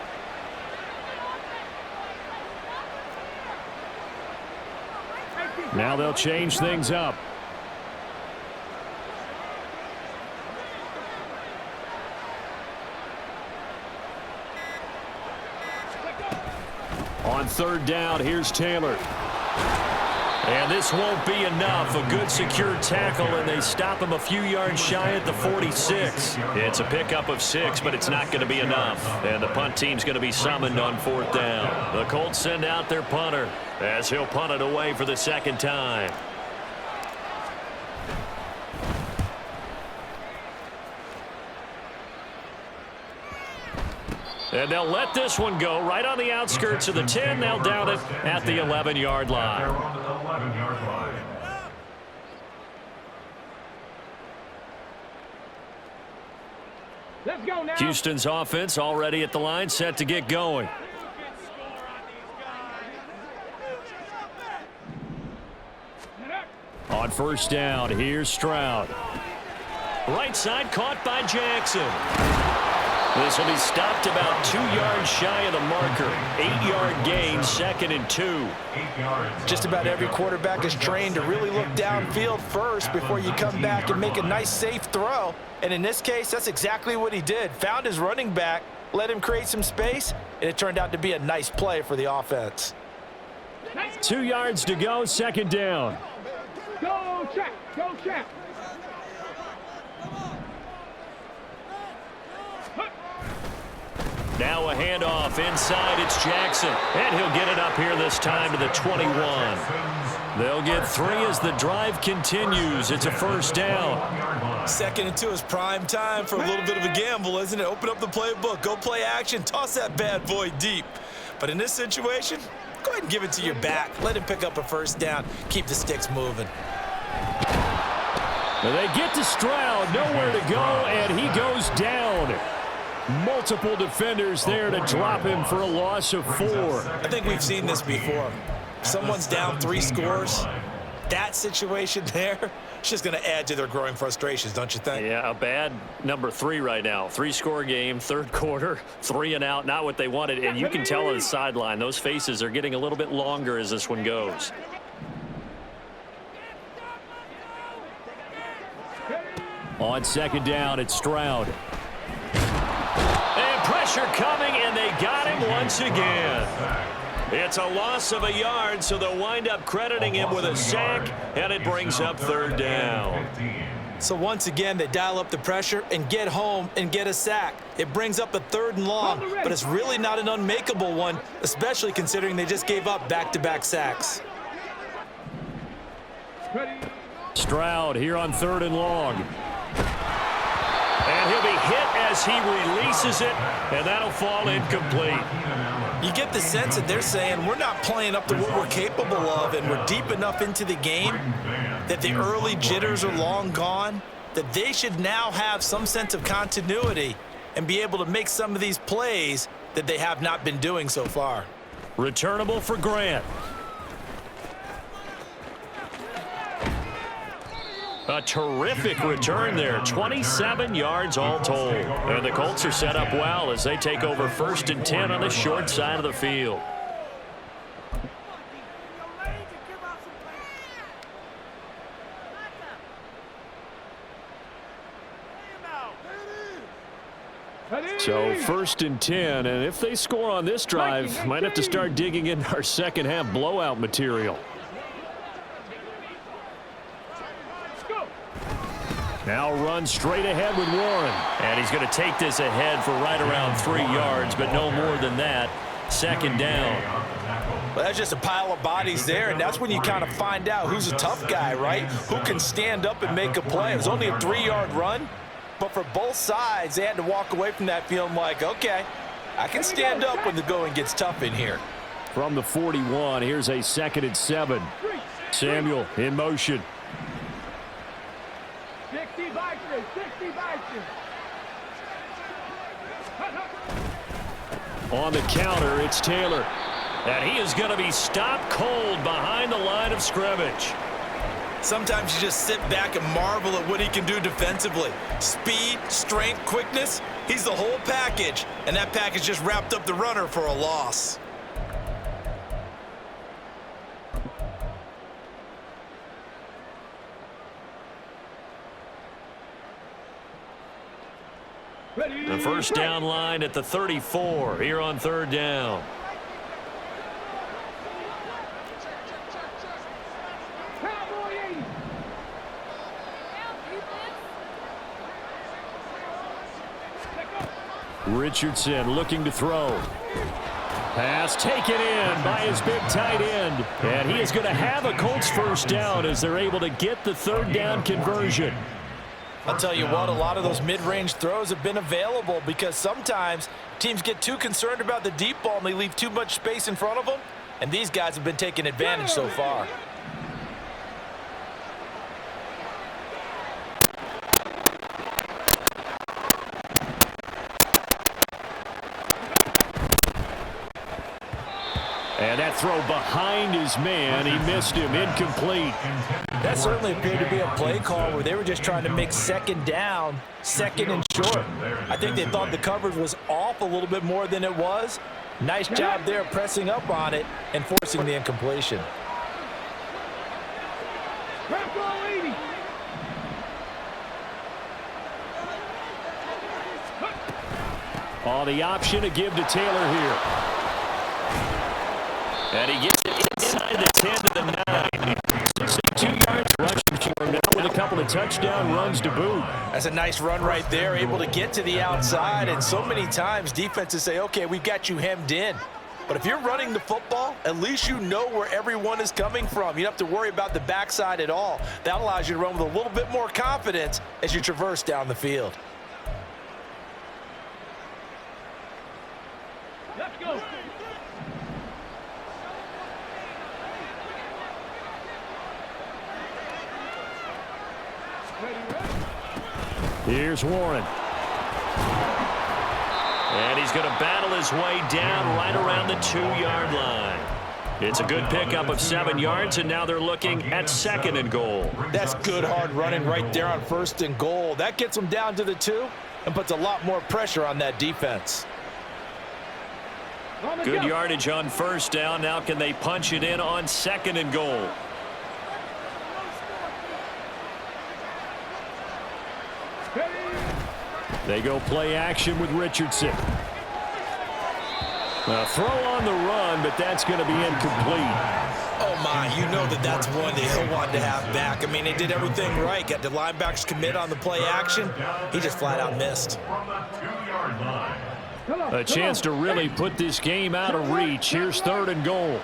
Now they'll change things up. On 3rd down, here's Taylor. And this won't be enough. A good secure tackle, and they stop him a few yards shy at the 46. It's a pickup of 6, but it's not going to be enough. And the punt team's going to be summoned on 4th down. The Colts send out their punter as he'll punt it away for the 2nd time. And they'll let this one go right on the outskirts of the 10. They'll down it at the 11-yard line.
Let's go now.
Houston's offense already at the line, set to get going. On 1st down, here's Stroud. Right side caught by Jackson. This will be stopped about 2 yards shy of the marker. 8-yard gain, 2nd and 2.
Just about every quarterback is trained to really look downfield first before you come back and make a nice, safe throw. And in this case, that's exactly what he did. Found his running back, let him create some space, and it turned out to be a nice play for the offense.
2 yards to go, 2nd down.
Go check. Go check.
Now a handoff inside. It's Jackson. And he'll get it up here this time to the 21. They'll get 3 as the drive continues. It's a 1st down.
2nd and 2 is prime time for a little bit of a gamble, isn't it? Open up the playbook. Go play action. Toss that bad boy deep.
But in this situation, go ahead and give it to your back. Let him pick up a first down. Keep the sticks moving.
Well, they get to Stroud, nowhere to go, and he goes down. Multiple defenders there to drop him for a loss of 4.
I think we've seen this before. Someone's down 3 scores. That situation there, it's just going to add to their growing frustrations, don't you think?
Yeah, a bad number 3 right now. 3-score game, third quarter, 3 and out, not what they wanted. And you can tell on the sideline, those faces are getting a little bit longer as this one goes. On second down, it's Stroud. And pressure coming, and they got him once again. It's a loss of a yard, so they'll wind up crediting him with a sack, and it brings up third down.
So once again, they dial up the pressure and get home and get a sack. It brings up a 3rd and long, but it's really not an unmakeable one, especially considering they just gave up back-to-back sacks.
Stroud here on 3rd and long. And he'll be hit as he releases it, and that'll fall incomplete.
You get the sense that they're saying we're not playing up to what we're capable of, and we're deep enough into the game that the early jitters are long gone, that they should now have some sense of continuity and be able to make some of these plays that they have not been doing so far.
Returnable for Grant. A terrific return there, 27 yards all told. And the Colts are set up well as they take over 1st and 10 on the short side of the field. So 1st and 10, and if they score on this drive, might have to start digging in our second half blowout material. Now run straight ahead with Warren. And he's going to take this ahead for right around 3 yards, but no more than that. 2nd down.
Well, that's just a pile of bodies there, and that's when you kind of find out who's a tough guy, right? Who can stand up and make a play. It was only a 3-yard run, but for both sides, they had to walk away from that feeling like, okay, I can stand up when the going gets tough in here.
From the 41, here's a 2nd and 7. Samuel in motion.
60 by 3, 60 by 3.
On the counter, it's Taylor. And he is going to be stopped cold behind the line of scrimmage.
Sometimes you just sit back and marvel at what he can do defensively. Speed, strength, quickness, he's the whole package. And that package just wrapped up the runner for a loss.
The first down line at the 34 here on 3rd down. Richardson looking to throw. Pass taken in by his big tight end. And he is going to have a Colts first down as they're able to get the 3rd down conversion.
I'll tell you what, a lot of those mid-range throws have been available because sometimes teams get too concerned about the deep ball and they leave too much space in front of them, and these guys have been taking advantage so far.
And that throw behind his man, he missed him, incomplete.
That certainly appeared to be a play call where they were just trying to make 2nd down, 2nd and short. I think they thought the coverage was off a little bit more than it was. Nice job there pressing up on it and forcing the incompletion.
On the option to give to Taylor here. And he gets it inside the 10 to the 9. 62 yards rushing for him now with a couple of touchdown runs to boot.
That's a nice run right there, able to get to the outside. And so many times defenses say, okay, we've got you hemmed in. But if you're running the football, at least you know where everyone is coming from. You don't have to worry about the backside at all. That allows you to run with a little bit more confidence as you traverse down the field.
Let's go.
Here's Warren. And he's going to battle his way down right around the 2-yard line. It's a good pickup of 7 yards, and now they're looking at 2nd and goal.
That's good hard running right there on 1st and goal. That gets them down to the 2 and puts a lot more pressure on that defense.
Good yardage on 1st down. Now can they punch it in on 2nd and goal? They go play action with Richardson. A throw on the run, but that's going to be incomplete.
Oh, my, you know that's one that he'll want to have back. I mean, he did everything right. Got the linebackers commit on the play action. He just flat out missed.
A chance to really put this game out of reach. Here's 3rd and goal.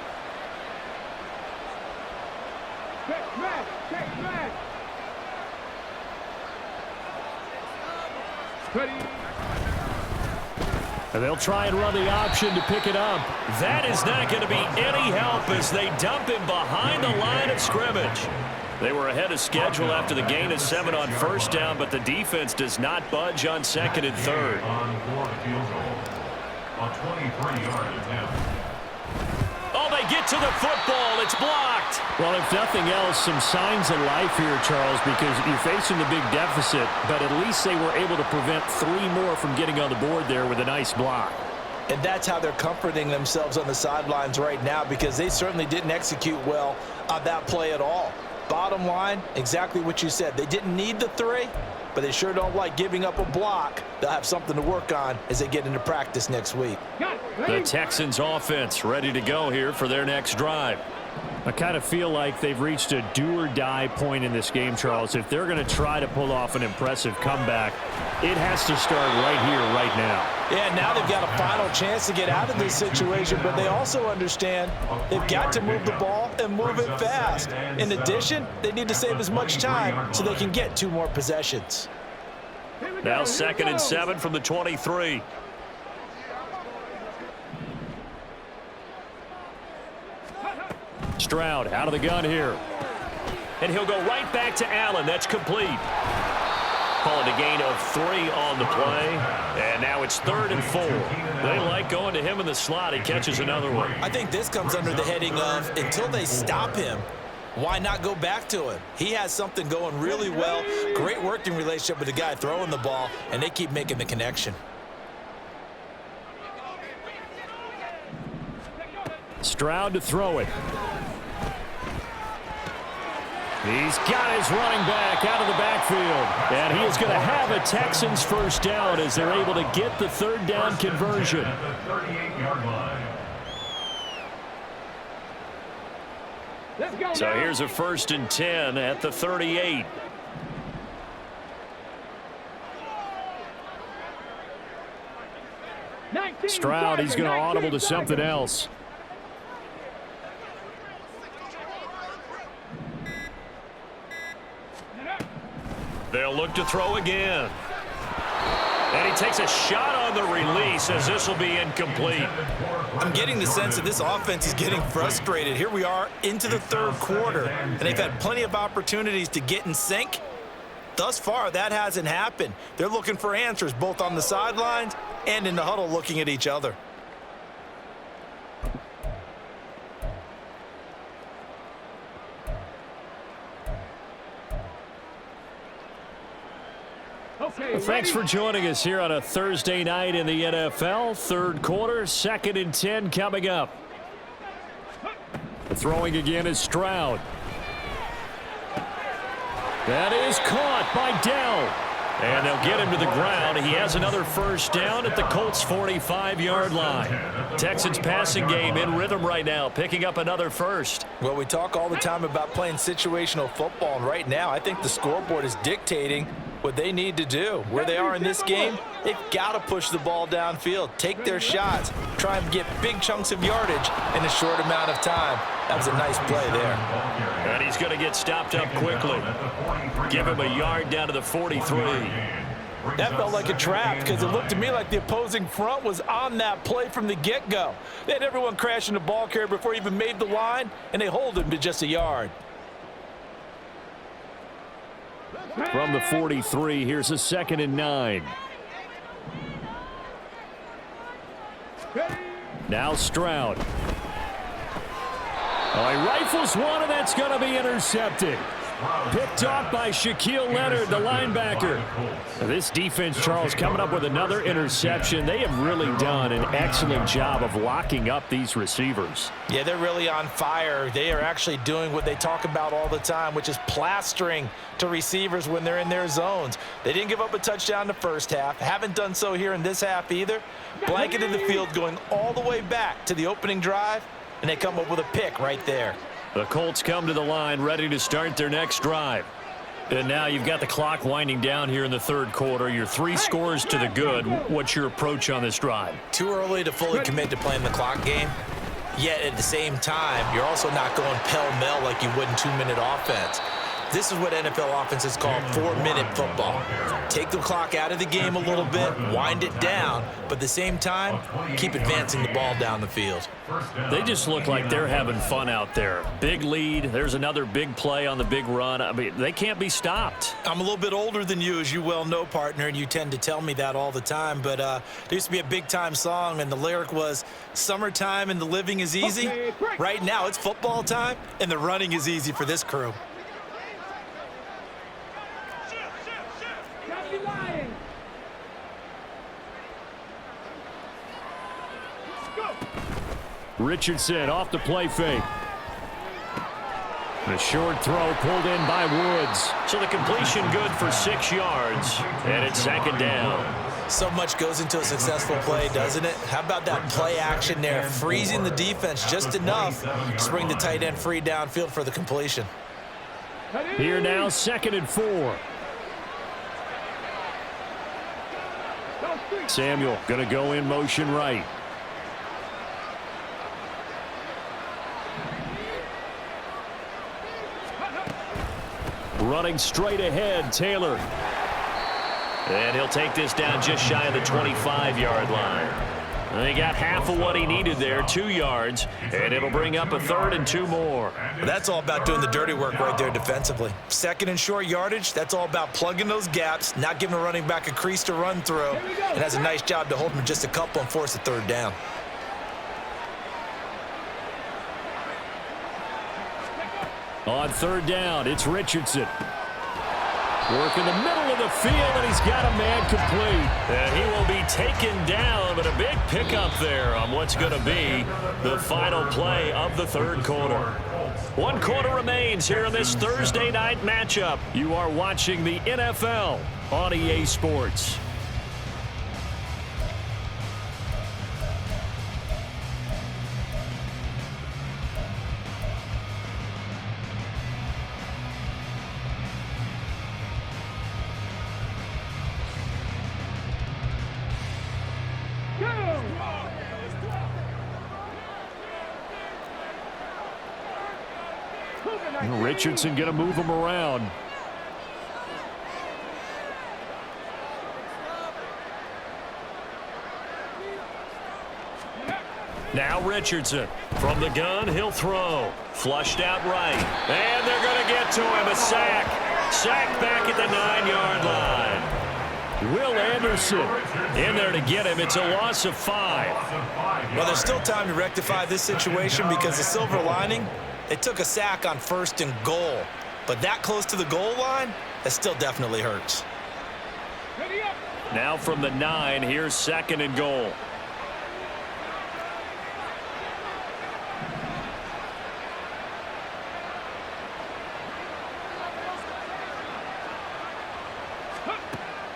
And they'll try and run the option to pick it up. That is not going to be any help as they dump him behind the line of scrimmage. They were ahead of schedule after the gain of 7 on 1st down, but the defense does not budge on 2nd and 3rd. Oh, they get to the football. It's blocked. Well, if nothing else, some signs of life here, Charles, because you're facing the big deficit, but at least they were able to prevent 3 more from getting on the board there with a nice block.
And that's how they're comforting themselves on the sidelines right now, because they certainly didn't execute well on that play at all. Bottom line, exactly what you said. They didn't need the 3, but they sure don't like giving up a block. They'll have something to work on as they get into practice next week.
The Texans offense ready to go here for their next drive. I kind of feel like they've reached a do-or-die point in this game, Charles. If they're going to try to pull off an impressive comeback, it has to start right here, right now.
Yeah, now they've got a final chance to get out of this situation, but they also understand they've got to move the ball and move it fast. In addition, they need to save as much time so they can get 2 more possessions.
Now 2nd and 7 from the 23. Stroud out of the gun here. And he'll go right back to Allen. That's complete. Calling a gain of 3 on the play. And now it's 3rd and 4. They like going to him in the slot. He catches another one.
I think this comes under the heading of until they stop him, why not go back to him? He has something going really well. Great working relationship with the guy throwing the ball, and they keep making the connection.
Stroud to throw it. He's got his running back out of the backfield. And he is going to have a Texans 1st down as they're able to get the 3rd down conversion. So here's a 1st and 10 at the 38. Stroud, he's going to audible to something else. They'll look to throw again. And he takes a shot on the release as this will be incomplete.
I'm getting the sense that this offense is getting frustrated. Here we are into the 3rd quarter, and they've had plenty of opportunities to get in sync. Thus far, that hasn't happened. They're looking for answers both on the sidelines and in the huddle looking at each other.
Well, thanks for joining us here on a Thursday night in the NFL. 3rd quarter, 2nd and 10 coming up. The throwing again is Stroud. That is caught by Dell. And they'll get him to the ground. He has another 1st down at the Colts 45-yard line. Texans passing game in rhythm right now, picking up another 1st.
Well, we talk all the time about playing situational football, and right now I think the scoreboard is dictating what they need to do. Where they are in this game, they've got to push the ball downfield, take their shots, try and get big chunks of yardage in a short amount of time. That was a nice play there.
And he's going to get stopped up quickly. Give him a yard down to the 43.
That felt like a trap because it looked to me like the opposing front was on that play from the get-go. They had everyone crashing the ball carrier before he even made the line, and they hold him to just a yard.
From the 43, here's a 2nd and 9. Now Stroud. Oh, he rifles one, and that's going to be intercepted. Picked off by Shaquille Leonard, the linebacker. This defense, Charles, coming up with another interception. They have really done an excellent job of locking up these receivers.
Yeah, they're really on fire. They are actually doing what they talk about all the time, which is plastering to receivers when they're in their zones. They didn't give up a touchdown in the first half. Haven't done so here in this half either. Blanketed the field going all the way back to the opening drive, and they come up with a pick right there.
The Colts come to the line ready to start their next drive. And now you've got the clock winding down here in the 3rd quarter. You're 3 scores to the good. What's your approach on this drive?
Too early to fully commit to playing the clock game. Yet at the same time, you're also not going pell-mell like you would in 2-minute offense. This is what NFL offenses call 4-minute football. Take the clock out of the game a little bit, wind it down, but at the same time, keep advancing the ball down the field.
They just look like they're having fun out there. Big lead. There's another big play on the big run. I mean, they can't be stopped.
I'm a little bit older than you, as you well know, partner, and you tend to tell me that all the time, but there used to be a big-time song, and the lyric was, "Summertime and the living is easy." Right now, it's football time, and the running is easy for this crew.
Richardson off the play fake. The short throw pulled in by Woods. So the completion good for 6 yards. And it's 2nd down.
So much goes into a successful play, doesn't it? How about that play action there? Freezing the defense just enough to bring the tight end free downfield for the completion.
Here now, 2nd and 4. Samuel going to go in motion right. Running straight ahead, Taylor. And he'll take this down just shy of the 25-yard line. And he got half of what he needed there, 2 yards, and it'll bring up a 3rd and 2 more.
That's all about doing the dirty work right there defensively. 2nd and short yardage, that's all about plugging those gaps, not giving a running back a crease to run through, and has a nice job to hold him just a couple and force a 3rd down.
On 3rd down, it's Richardson. Work in the middle of the field, and he's got a man complete. And he will be taken down, but a big pickup there on what's going to be the final play of the 3rd quarter. 1 quarter remains here in this Thursday night matchup. You are watching the NFL on EA Sports. Richardson going to move him around. Now Richardson from the gun, he'll throw. Flushed out right. And they're going to get to him. A sack. Sack back at the 9-yard line. Will Anderson in there to get him. It's a loss of 5.
Well, there's still time to rectify this situation because the silver lining, they took a sack on 1st and goal. But that close to the goal line, that still definitely hurts.
Now from the 9, here's 2nd and goal.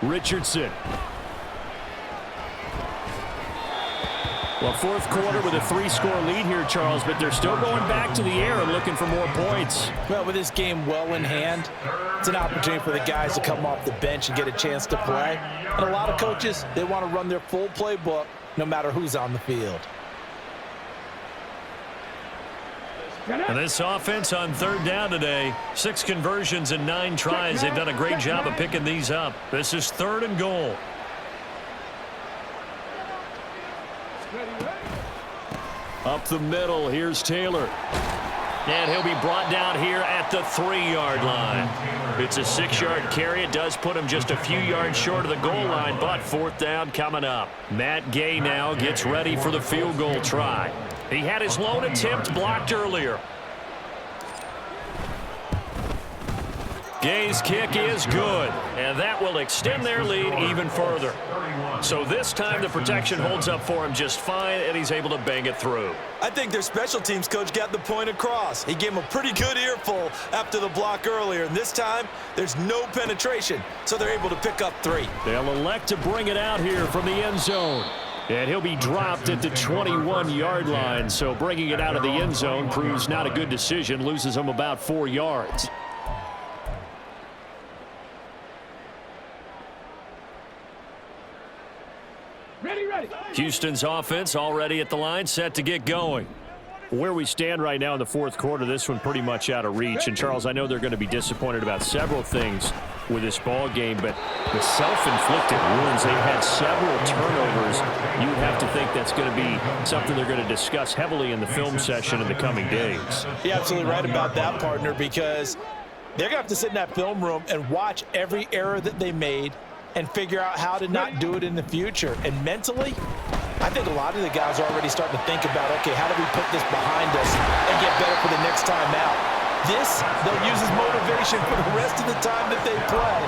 Richardson. Well, 4th quarter with a 3-score lead here, Charles, but they're still going back to the air and looking for more points.
Well, with this game well in hand, it's an opportunity for the guys to come off the bench and get a chance to play. And a lot of coaches, they want to run their full playbook no matter who's on the field.
And this offense on 3rd down today, 6 conversions and 9 tries. They've done a great job of picking these up. This is 3rd and goal. Up the middle, here's Taylor. And he'll be brought down here at the 3-yard line. It's a 6-yard carry. It does put him just a few yards short of the goal line, but 4th down coming up. Matt Gay now gets ready for the field goal try. He had his lone attempt blocked earlier. Gay's kick is good, and that will extend their lead even further. So this time the protection holds up for him just fine, and he's able to bang it through.
I think their special teams coach got the point across. He gave him a pretty good earful after the block earlier, and this time there's no penetration, so they're able to pick up 3.
They'll elect to bring it out here from the end zone. And he'll be dropped at the 21-yard line, so bringing it out of the end zone proves not a good decision, loses him about 4 yards. Houston's offense already at the line, set to get going. Where we stand right now in the 4th quarter, this one pretty much out of reach. And, Charles, I know they're going to be disappointed about several things with this ball game, but the self-inflicted wounds, they've had several turnovers. You would have to think that's going to be something they're going to discuss heavily in the film session in the coming days.
You're absolutely right about that, partner, because they're going to have to sit in that film room and watch every error that they made and figure out how to not do it in the future. And mentally, I think a lot of the guys are already starting to think about, okay, how do we put this behind us and get better for the next time out? This, they'll use as motivation for the rest of the time that they play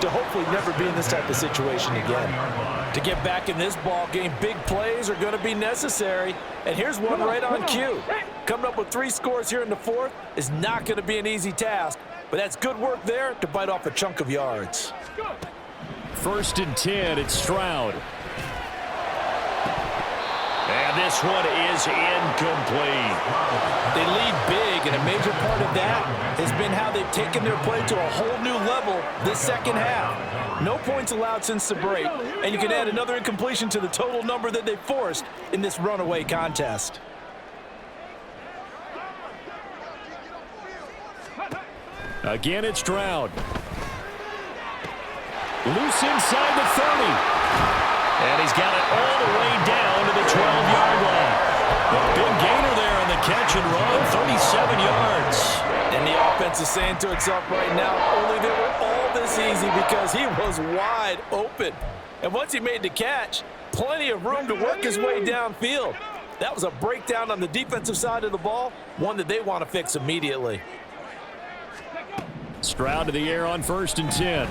to hopefully never be in this type of situation again. To get back in this ball game, big plays are going to be necessary. And here's one right on cue. Coming up with 3 scores here in the 4th is not going to be an easy task, but that's good work there to bite off a chunk of yards.
1st and 10, it's Stroud. And this one is incomplete.
They lead big, and a major part of that has been how they've taken their play to a whole new level this second half. No points allowed since the break, and you can add another incompletion to the total number that they forced in this runaway contest.
Again, it's Stroud. Loose inside the 30. And he's got it all the way down to the 12-yard line. A big gainer there on the catch and run, 37 yards.
And the offense is saying to itself right now, only they were all this easy because he was wide open. And once he made the catch, plenty of room to work his way downfield. That was a breakdown on the defensive side of the ball, one that they want to fix immediately.
Stroud to the air on 1st and 10.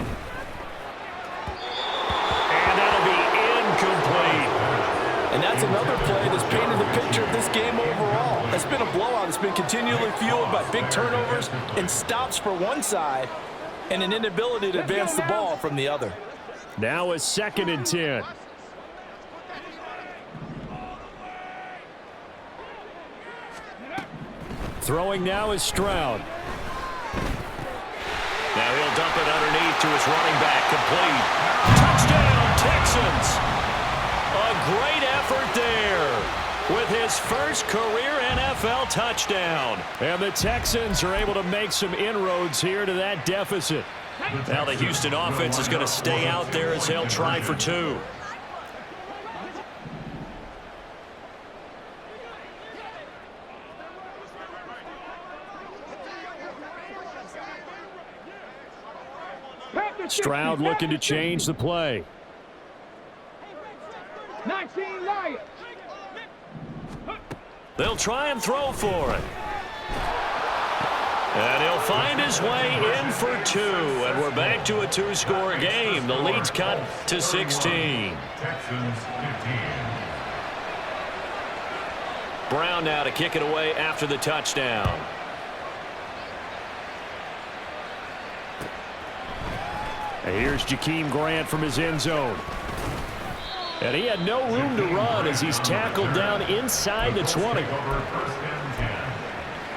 And that'll be incomplete.
And that's another play that's painted the picture of this game overall. It's been a blowout. It's been continually fueled by big turnovers and stops for one side and an inability to advance the ball from the other.
Now a 2nd and 10. Throwing now is Stroud. Now he'll dump it underneath to his running back, complete. Touchdown, Texans! A great effort there with his first career NFL touchdown. And the Texans are able to make some inroads here to that deficit. Now the Houston offense is going to stay out there as they'll try for 2. Stroud looking to change the play.
19 Lions.
They'll try and throw for it. And he'll find his way in for 2. And we're back to a 2-score game. The lead's cut to 16.
Texans 15.
Brown now to kick it away after the touchdown. And here's Jakeem Grant from his end zone. And he had no room to run as he's tackled down inside the 20.
Over 1st and 10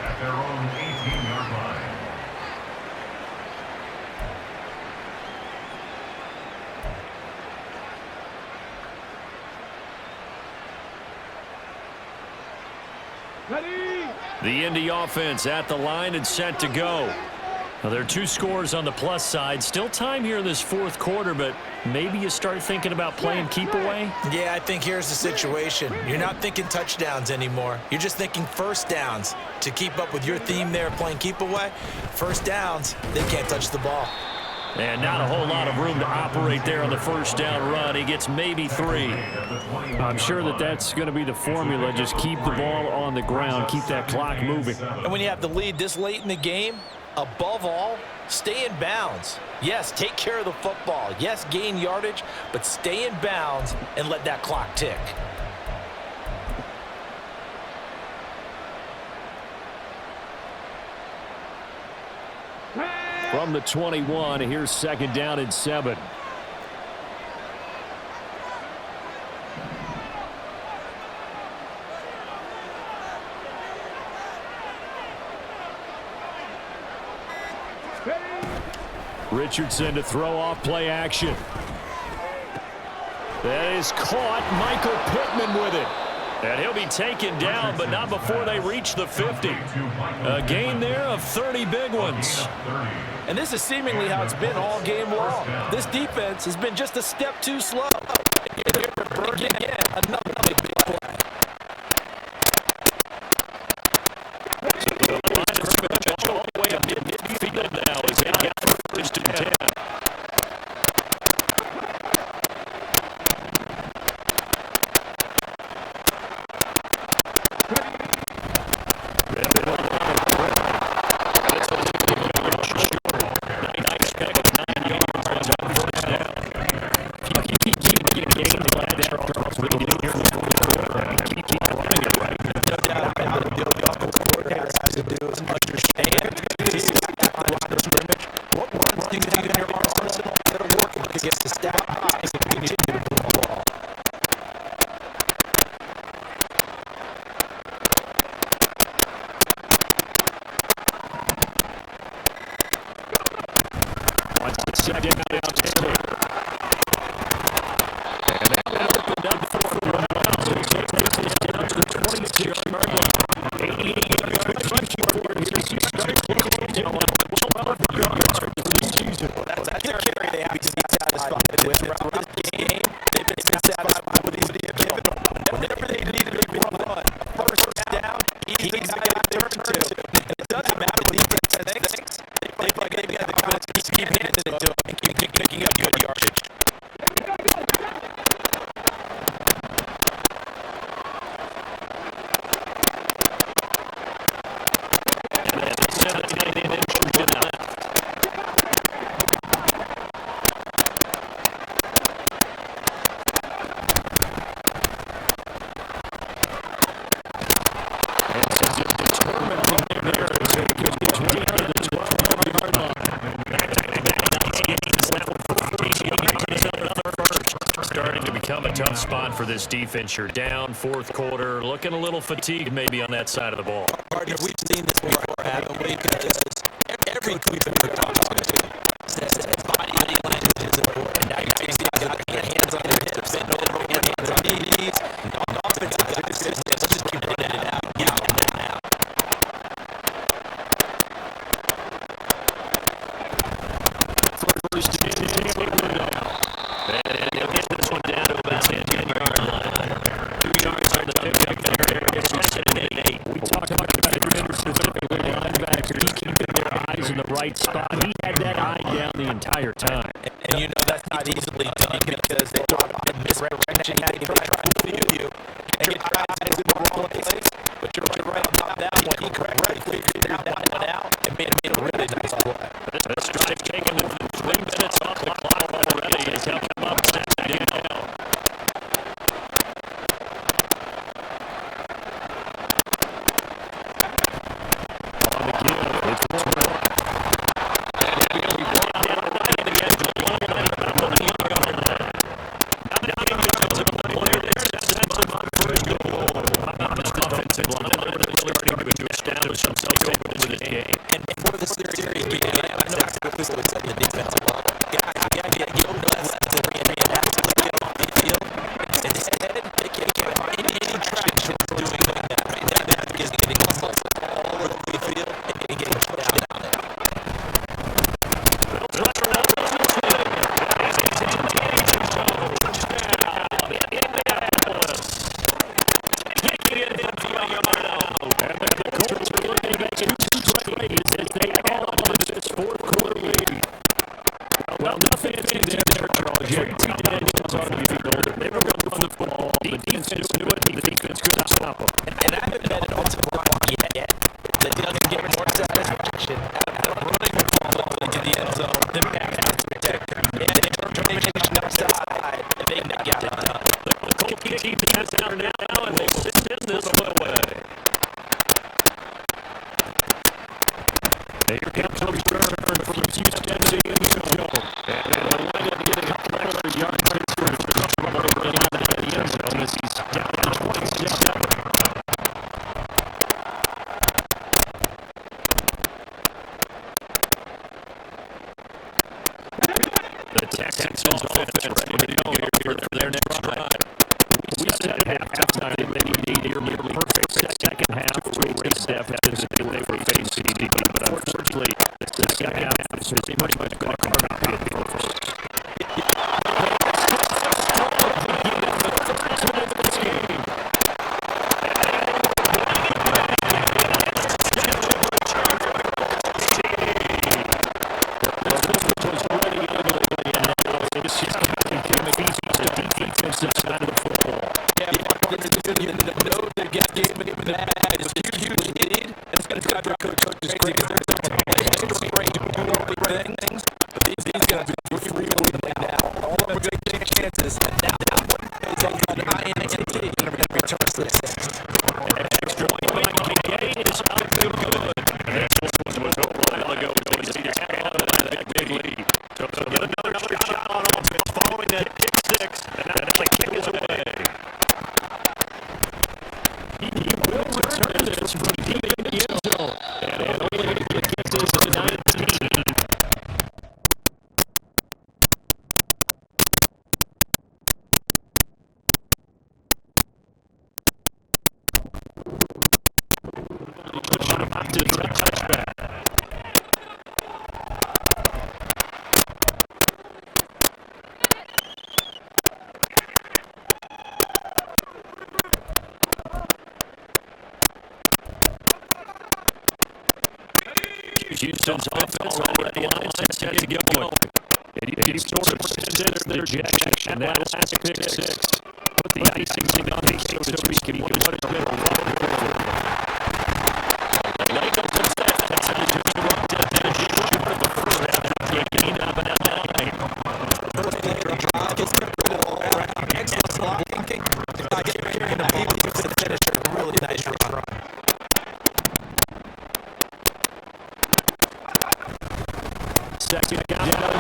at their own 18-yard line.
Ready.
The Indy offense at the line and set to go. Well, there are two scores on the plus side. Still time here in this fourth quarter, but maybe you start thinking about playing keep away?
Yeah, I think here's the situation. You're not thinking touchdowns anymore. You're just thinking first downs. To keep up with your theme there, playing keep away, first downs, they can't touch the ball.
And not a whole lot of room to operate there on the first down run. He gets maybe 3. I'm sure that's going to be the formula. Just keep the ball on the ground. Keep that clock moving.
And when you have the lead this late in the game, above all, stay in bounds. Yes, take care of the football. Yes, gain yardage, but stay in bounds and let that clock tick.
From the 21, here's second down and 7. Richardson to throw off play action. That is caught. Michael Pittman with it. And he'll be taken down, but not before they reach the 50. A gain there of 30 big ones.
And this is seemingly how it's been all game long. This defense has been just a step too slow. And here to burn again, another big play.
The line of scrimmage all the way up to midfield now as they got first and 10. Tough spot for this defense. You're down fourth quarter, looking a little fatigued maybe on that side of the ball.
Partner, we've seen this before happen because every week we're talking about body language is important. Now you see guys get hands on their hips, and over hands on their knees, and on offensive guys, let's just keep running it out.
First and 10. And he'll get this one down to about the 10-yard line. 2 yards on the pickup there. It's second and 8. We talked about the linebacker. He's keeping their eyes in the right spot. He had that eye down the entire time.
And you know that's not easily done because they talk about misdirection. They try to fool you. And you try to do the wrong place. But you're right about that one. He correctly figured that one out and made a really nice play.
This drive taking 3 minutes off the clock already. He's helped him up second down. On the give, it's 4. And he'll be brought down right at the edge of the goal line about the 1-yard line. Now he goes to the player that sets him up for a goal. Offensive line, they're starting to establish themselves over this game.
And before the series began, I know exactly what was on the defensive level. Get less than 3 and a half to get off the field. Instead, they can't find any traction doing that. Right now, they're getting muscles all over the field and getting down there.
Well, nothing fancy there, Charles. You have 3 Daniels on the field. They were going to run the football. The defense knew it. The defense couldn't stop them.
And I haven't met an offensive line yet that doesn't get more satisfaction out of running the ball into the end zone than pass protector. And determination outside, and they got it done.
The Colts keep the pass down now, and they send this one away. Here comes the return from Houston to the end zone. And they'll wind up getting a couple extra yards for trouble running out of the end zone as he's down to 27. The Texans offense ready to go here for their next drive. We said at halftime that they need a nearly perfect second half to raise the deficit they were facing. But unfortunately, the second half is pretty much going to carve out the first. Houston's offense already at the line set to get going. And you sort of consider their rejection. That last pick six. Put the icing on the cake, so to speak, and what is going to Lego comes back. That's how you do the wrong defense. You should have the first half. You gain up and out of line.
First play of the drive gets rid of all around. Excellent blocking. Carrying the ball to the finisher. Really nice run.
Second down.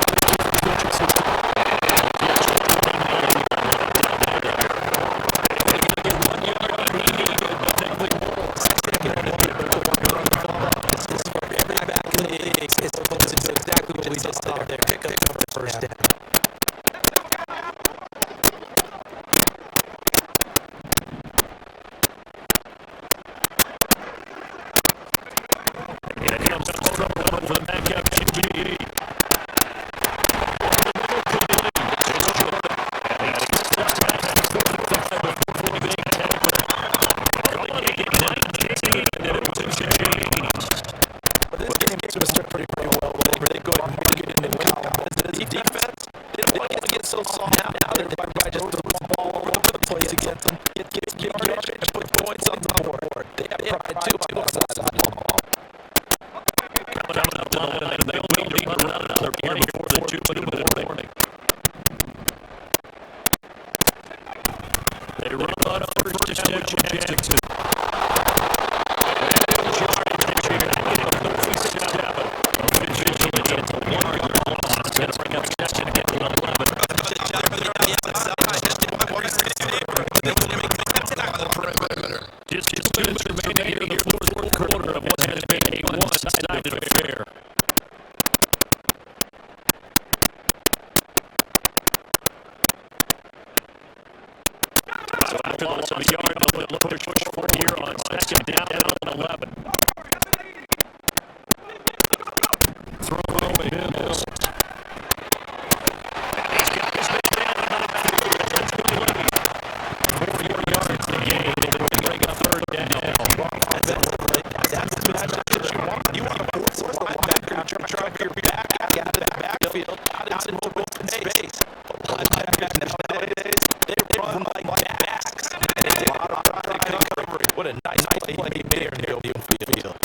field, out into open space. Linebackers nowadays, they run like backs. And it's a lot of recovery. What a nice play he made there in the open field.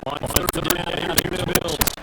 On third down, here the Bills.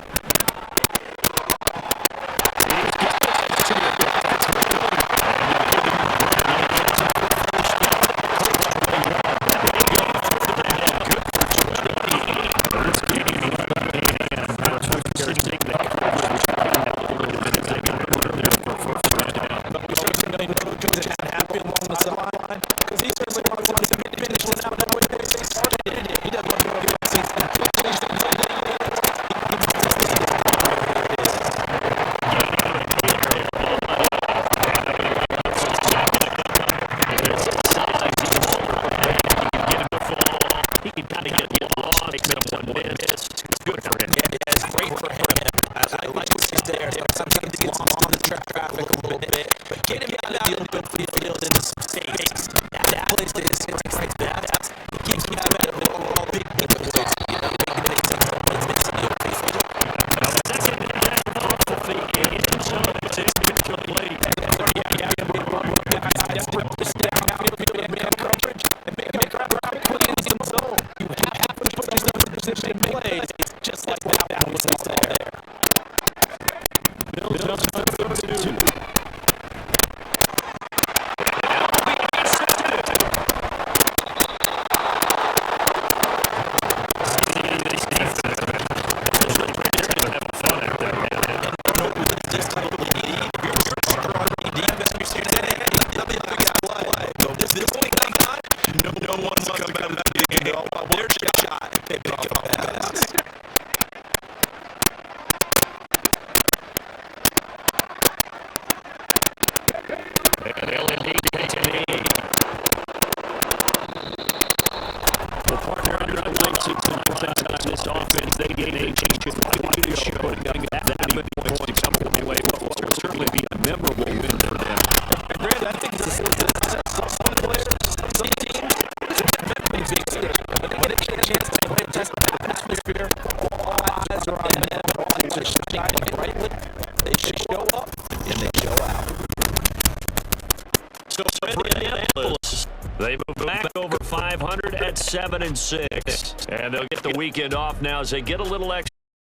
They move back over 500 at 7-6, and they'll get the weekend off now as they get a little extra.